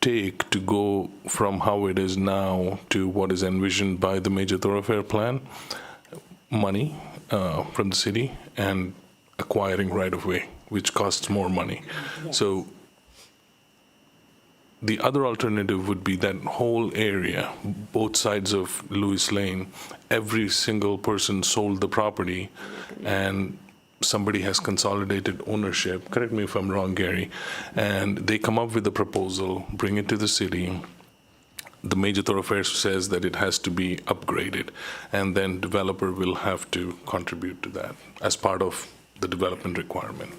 take to go from how it is now to what is envisioned by the major thoroughfare plan, money from the city and acquiring right-of-way, which costs more money. Yes. So the other alternative would be that whole area, both sides of Lewis Lane, every single person sold the property and somebody has consolidated ownership, correct me if I'm wrong, Gary, and they come up with a proposal, bring it to the city. The major thoroughfare says that it has to be upgraded, and then developer will have to contribute to that as part of the development requirement.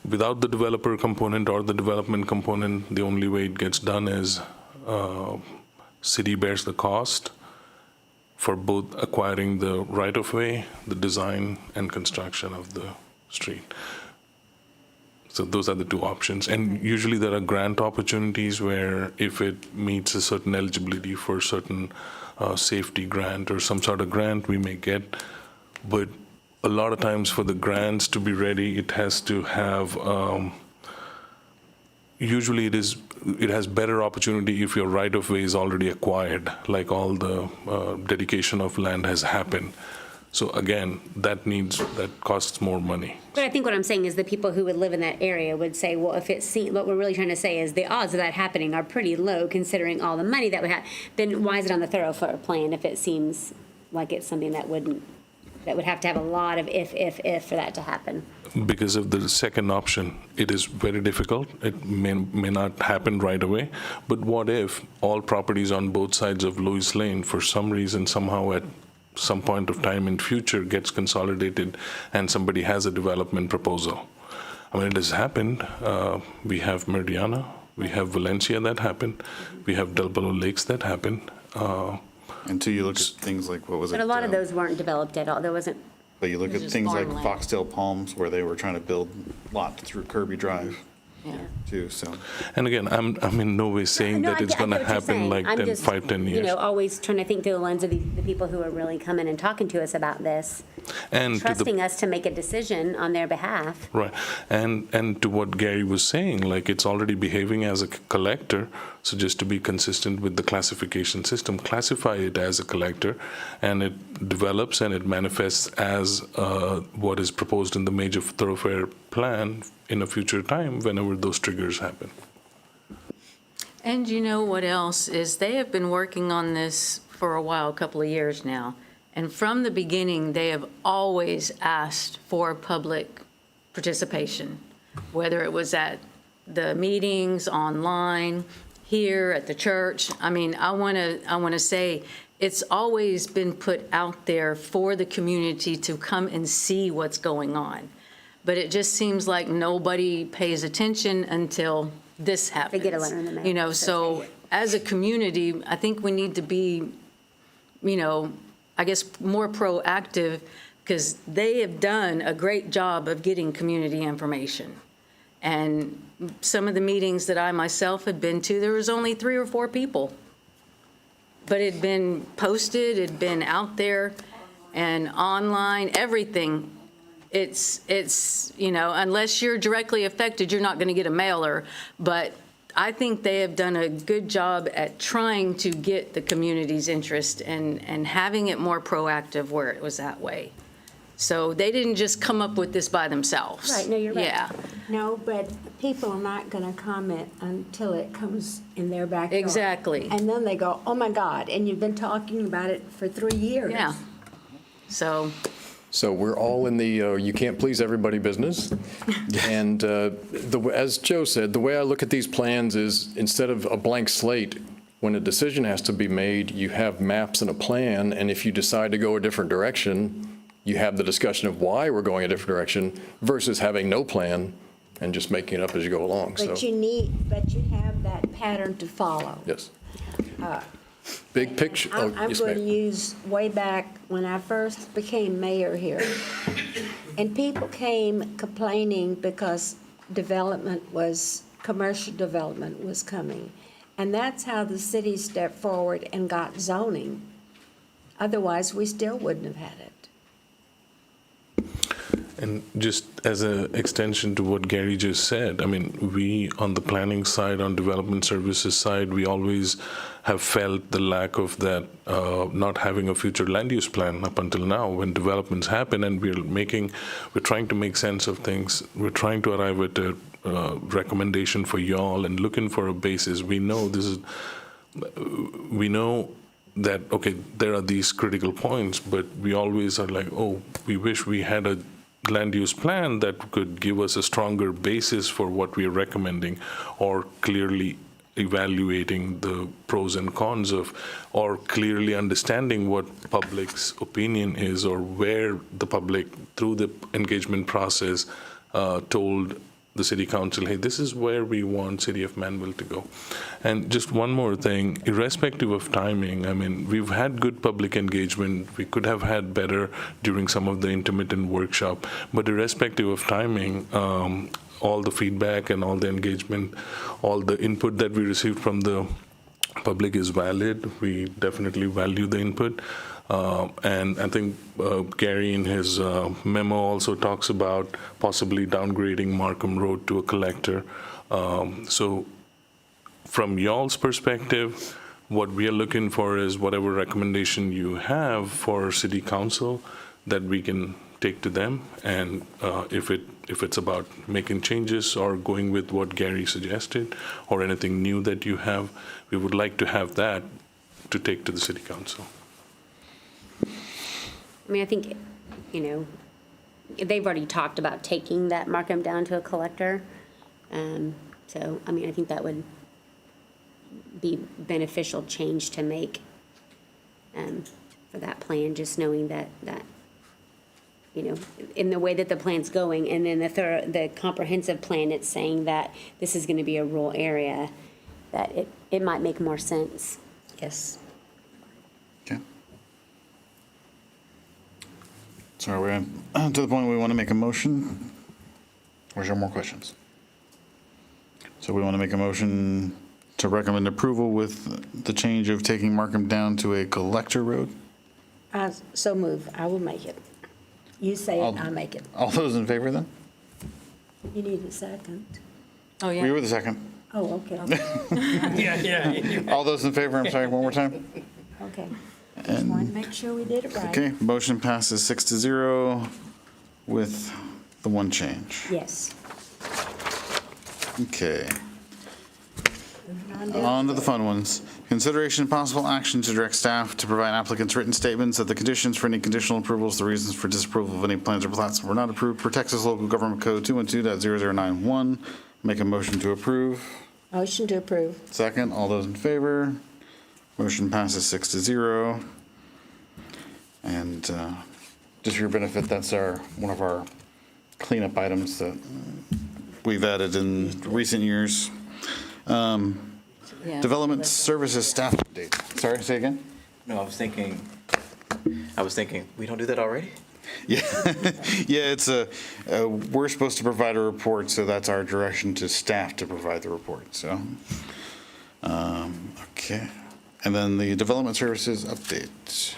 Without the developer component or the development component, the only way it gets done is city bears the cost for both acquiring the right-of-way, the design, and construction of the street. So those are the two options. And usually there are grant opportunities where if it meets a certain eligibility for certain safety grant or some sort of grant, we may get. But a lot of times for the grants to be ready, it has to have, usually it has better opportunity if your right-of-way is already acquired, like all the dedication of land has happened. So again, that costs more money. But I think what I'm saying is the people who would live in that area would say, well, if what we're really trying to say is the odds of that happening are pretty low considering all the money that we have, then why is it on the thoroughfare plan if it seems like it's something that would have to have a lot of if for that to happen? Because of the second option, it is very difficult. It may not happen right away. But what if all properties on both sides of Lewis Lane, for some reason, somehow at some point of time in future gets consolidated and somebody has a development proposal? It has happened. We have Meridiana, we have Valencia that happened, we have Del Bello Lakes that happened. Until you look at things like, what was it? But a lot of those weren't developed at all. There wasn't. But you look It was at just things like farmland. Foxtail Palms, where they were trying to build lots through Kirby Drive, too, so. And again, I'm in no way saying that it's going to happen like I'm just, 5-10 years. always trying to think through the lens of the people who are really coming and talking to us about this. And to the trusting us to make a decision on their behalf. Right. And to what Gary was saying, like it's already behaving as a collector. So just to be consistent with the classification system, classify it as a collector, and it develops and it manifests as what is proposed in the major thoroughfare plan in a future time whenever those triggers happen. And you know what else is they have been working on this for a while, a couple of years now. And from the beginning, they have always asked for public participation, whether it was at the meetings, online, here at the church. I mean, I want to say it's always been put out there for the community to come and see what's going on. But it just seems like nobody pays attention until this happens. They get a letter in the mail. You know, so as a community, I think we need to be, you know, I guess more proactive, because they have done a great job of getting community information. And some of the meetings that I myself had been to, there was only 3 or 4 people. But it had been posted, it had been out there and online, everything. It's you know, unless you're directly affected, you're not going to get a mailer. But I think they have done a good job at trying to get the community's interest and having it more proactive where it was that way. So they didn't just come up with this by themselves. Right, no, you're right. Yeah, No, but people are not going to comment until it comes in their backyard. exactly. And then they go, oh my God, and you've been talking about it for 3 years. Yeah. So, We're all in the you can't please everybody business. And as Joe said, the way I look at these plans is instead of a blank slate, when a decision has to be made, you have maps and a plan, and if you decide to go a different direction, you have the discussion of why we're going a different direction versus having no plan and just making it up as you go along. But you have that pattern to follow. Yes. Big picture. I'm Yes, going to ma'am. use way back when I first became mayor here. And people came complaining because commercial development was coming. And that's how the city stepped forward and got zoning. Otherwise, we still wouldn't have had it. And just as an extension to what Gary just said, I mean, we on the planning side, on development services side, we always have felt the lack of that, not having a future land use plan up until now. When developments happen and we're trying to make sense of things, we're trying to arrive at a recommendation for y'all and looking for a basis. We know that, okay, there are these critical points, but we always are like, oh, we wish we had a land use plan that could give us a stronger basis for what we are recommending, or clearly evaluating the pros and cons of, or clearly understanding what public's opinion is, or where the public, through the engagement process, told the city council, hey, this is where we want City of Manvel to go. And just one more thing, irrespective of timing, I mean, we've had good public engagement. We could have had better during some of the intermittent workshop, but irrespective of timing, all the feedback and all the engagement, all the input that we received from the public is valid. We definitely value the input. And I think Gary in his memo also talks about possibly downgrading Markham Road to a collector. So from y'all's perspective, what we are looking for is whatever recommendation you have for city council that we can take to them. And if it's about making changes or going with what Gary suggested or anything new that you have, we would like to have that to take to the city council. I mean, I think, you know, they've already talked about taking that Markham down to a collector. So, I mean, I think that would be beneficial change to make for that plan, just knowing that, you know, in the way that the plan's going, and then the comprehensive plan, it's saying that this is going to be a rural area, that it might make more sense. Yes. Okay. So are we to the point where we want to make a motion? Or is there more questions? So we want to make a motion to recommend approval with the change of taking Markham down to a collector road? So move. I will make it. You say it, I make it. All those in favor then? You need a second. Oh, We were the second. Oh, okay. Yeah. All those in favor, I'm sorry, one more time. Okay. Just wanted to make sure we did it right. Okay, motion passes 6-0 with the one change. Yes. Okay, Moving on on down. to the fun ones. Consideration and possible action to direct staff to provide applicants written statements of the conditions for any conditional approvals, the reasons for disapproval of any plans or plats that were not approved per Texas Local Government Code 212.0091. Make a motion to approve. Motion to approve. Second, all those in favor? Motion passes 6-0. And just for your benefit, that's one of our cleanup items that we've added in recent years. Development Services Staff Update. Sorry, say again? No, I was thinking, we don't do that already? Yeah, yeah. It's we're supposed to provide a report, so that's our direction to staff to provide the report. So, okay, and then the Development Services Update.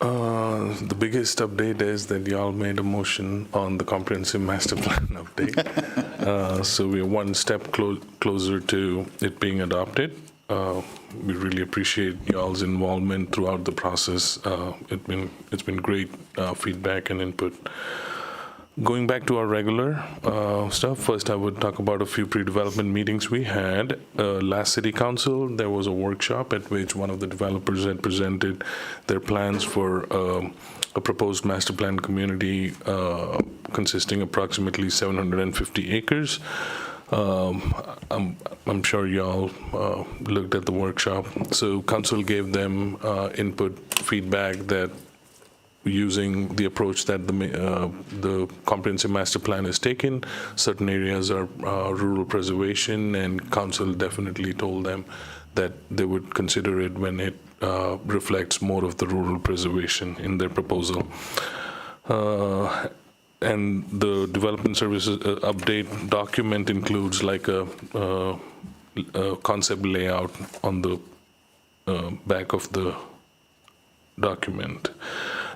The biggest update is that y'all made a motion on the comprehensive master plan update. So we're one step closer to it being adopted. We really appreciate y'all's involvement throughout the process. It's been great feedback and input. Going back to our regular stuff, first I would talk about a few pre-development meetings we had. Last City Council, there was a workshop at which one of the developers had presented their plans for a proposed master plan community consisting approximately 750 acres. I'm sure y'all looked at the workshop. So council gave them input feedback that using the approach that the comprehensive master plan has taken, certain areas are rural preservation, and council definitely told them that they would consider it when it reflects more of the rural preservation in their proposal. And the development services update document includes like a concept layout on the back of the document.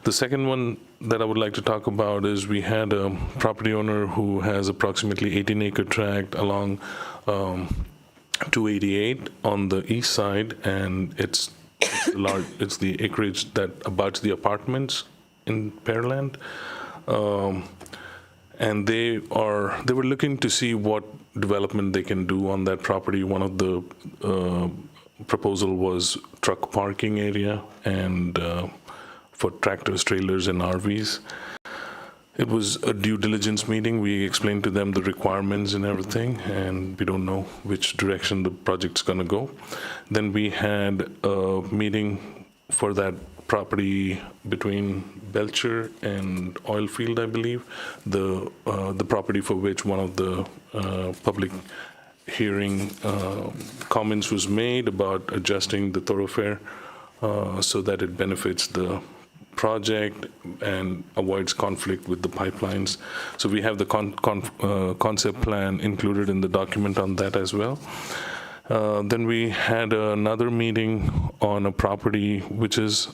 The second one that I would like to talk about is we had a property owner who has approximately 18-acre tract along 288 on the east side, and it's the acreage that abuts the apartments in Pearland. And they were looking to see what development they can do on that property. One of the proposal was truck parking area and for tractors, trailers, and RVs. It was a due diligence meeting. We explained to them the requirements and everything, and we don't know which direction the project's going to go. Then we had a meeting for that property between Belcher and Oilfield, I believe, the property for which one of the public hearing comments was made about adjusting the thoroughfare so that it benefits the project and avoids conflict with the pipelines. So we have the concept plan included in the document on that as well. Then we had another meeting on a property which is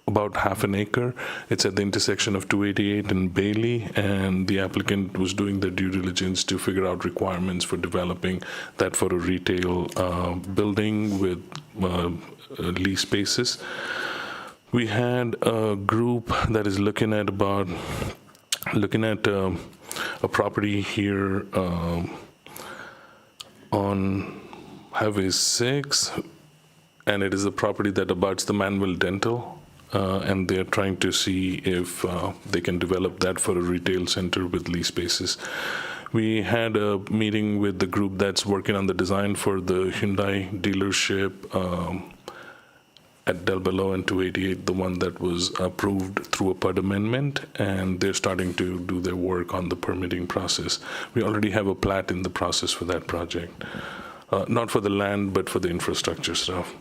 about half an acre. It's at the intersection of 288 and Bailey, and the applicant was doing their due diligence to figure out requirements for developing that for a retail building with lease spaces. We had a group that is looking at a property here on Highway 6, and it is a property that abuts the Manvel Dental, and they're trying to see if they can develop that for a retail center with lease spaces. We had a meeting with the group that's working on the design for the Hyundai dealership at Del Bello and 288, the one that was approved through a PUD amendment, and they're starting to do their work on the permitting process. We already have a plat in the process for that project. Not for the land, but for the infrastructure stuff.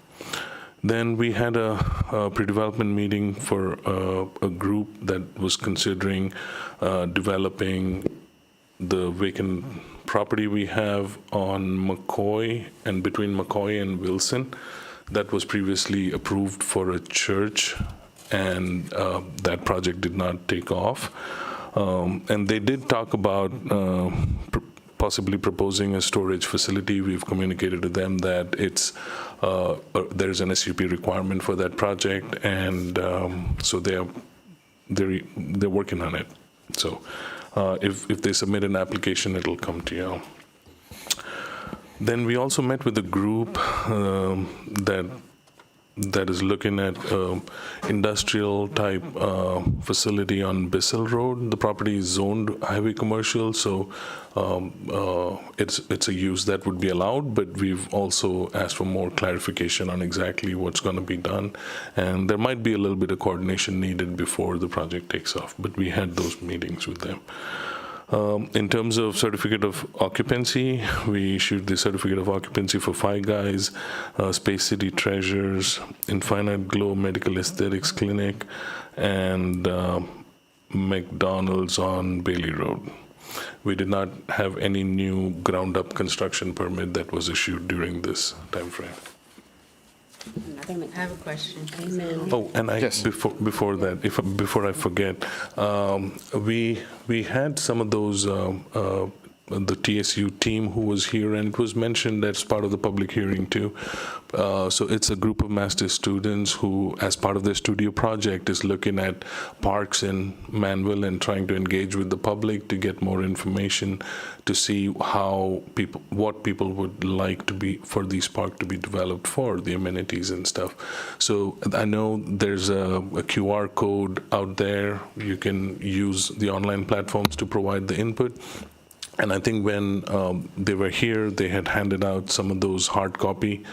Then we had a pre-development meeting for a group that was considering developing the vacant property we have on McCoy and between McCoy and Wilson that was previously approved for a church and that project did not take off. And they did talk about possibly proposing a storage facility. We've communicated to them that there's an SUP requirement for that project, and so they're working on it. So if they submit an application, it'll come to you. Then we also met with a group that is looking at industrial type facility on Bissell Road. The property is zoned highway commercial, so it's a use that would be allowed, but we've also asked for more clarification on exactly what's going to be done, and there might be a little bit of coordination needed before the project takes off, but we had those meetings with them. In terms of certificate of occupancy, we issued the certificate of occupancy for Five Guys, Space City Treasures, Infinite Glow Medical Aesthetics Clinic, and McDonald's on Bailey Road. We did not have any new ground-up construction permit that was issued during this timeframe. I have a question. Oh, and before that, before I forget, we had some of those the TSU team who was here, and it was mentioned as part of the public hearing too. So it's a group of master's students who, as part of their studio project, is looking at parks in Manvel and trying to engage with the public to get more information to see what people would like to be for these parks to be developed for, the amenities and stuff. So I know there's a QR code out there. You can use the online platforms to provide the input. And I think when they were here, they had handed out some of those hard copy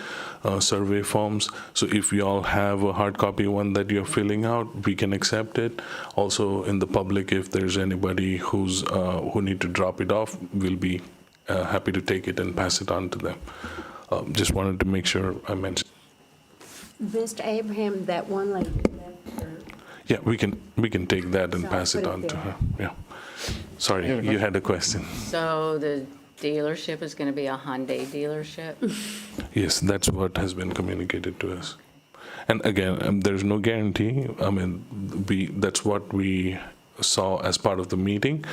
survey forms. So if you all have a hard copy one that you're filling out, we can accept it. Also in the public, if there's anybody who need to drop it off, we'll be happy to take it and pass it on to them. Just wanted to make sure I mentioned. Mr. Abraham, that one lady left her. Yeah, we can take that and pass it on to her. Yeah. Sorry, you had a question. So the dealership is going to be a Hyundai dealership? Yes, that's what has been communicated to us. And again, there's no guarantee. I mean, that's what we saw as part of the meeting.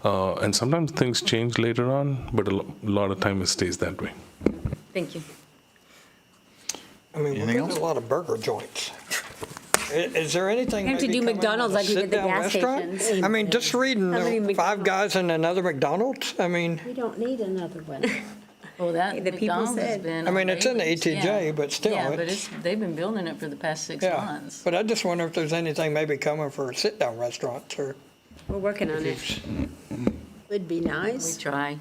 And sometimes things change later on, but a lot of time it stays that way. Thank you. I mean, we're getting a lot of burger joints. Is there anything We have to maybe do coming McDonald's on a like we did the sit-down gas restaurant? stations. I mean, just reading How many Five Guys and another McDonald's, I mean, We don't need another one. Well, that The people McDonald's has said- been. I mean, it's in the outrageous, ETJ, yeah. but still, Yeah, but it's- they've been building it for the past 6 yeah. months. But I just wonder if there's anything maybe coming for sit-down restaurants or. We're working on it. Would be We nice. try.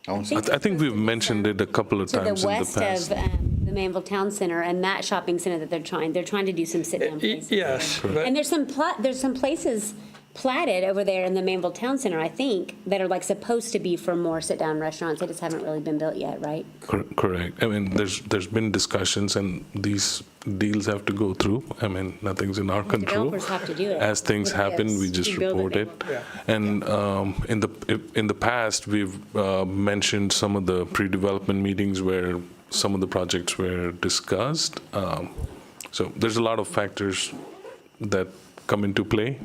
I think we've mentioned it a couple of To the times in the west past. of the Manvel Town Center and that shopping center that they're trying to do some sit-down places. Yes, but And there's some places platted over there in the Manvel Town Center, I think, that are like supposed to be for more sit-down restaurants. They just haven't really been built yet, right? Correct. I mean, there's been discussions, and these deals have to go through. I mean, nothing's in our control. Developers have to do it. As things happen, we just You build report it. Yeah. And in the past, we've mentioned some of the pre-development meetings where some of the projects were discussed. So there's a lot of factors that come into play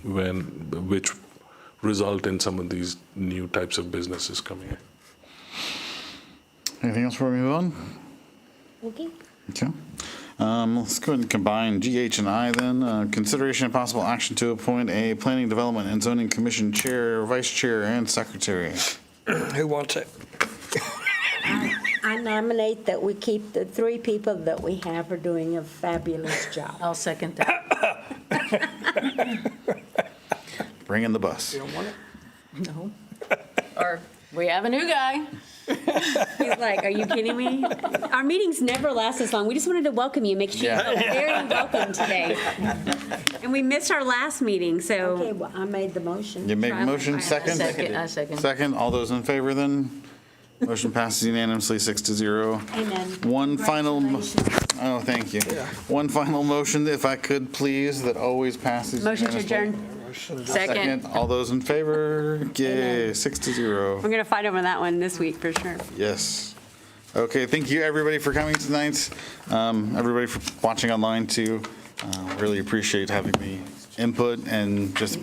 which result in some of these new types of businesses coming in. Anything else before we move on? Okay. Okay. Let's go ahead and combine GH and I then. Consideration and possible action to appoint a Planning Development and Zoning Commission Chair, Vice Chair, and Secretary. who wants it? I nominate that we keep the three people that we have are doing a fabulous job. I'll second that. Bring in the bus. You don't want it? No. Or we have a new guy. He's like, are you kidding me? Our meetings never last this long. We just wanted to welcome you, make sure you feel very welcome today. And we missed our last meeting, so. Okay, well, I made the motion. You make a motion, second? I second. Second, all those in favor then? Motion passes unanimously, 6-0. Amen. One final, Congratulations. oh, thank you. One final motion, if I could, please, that always passes Motion to unanimously. adjourn. Second. All those in favor? Yay, 6-0. We're going to fight over that one this week for sure. Yes. Okay, thank you, everybody, for coming tonight. Everybody for watching online, too. Really appreciate having the input and just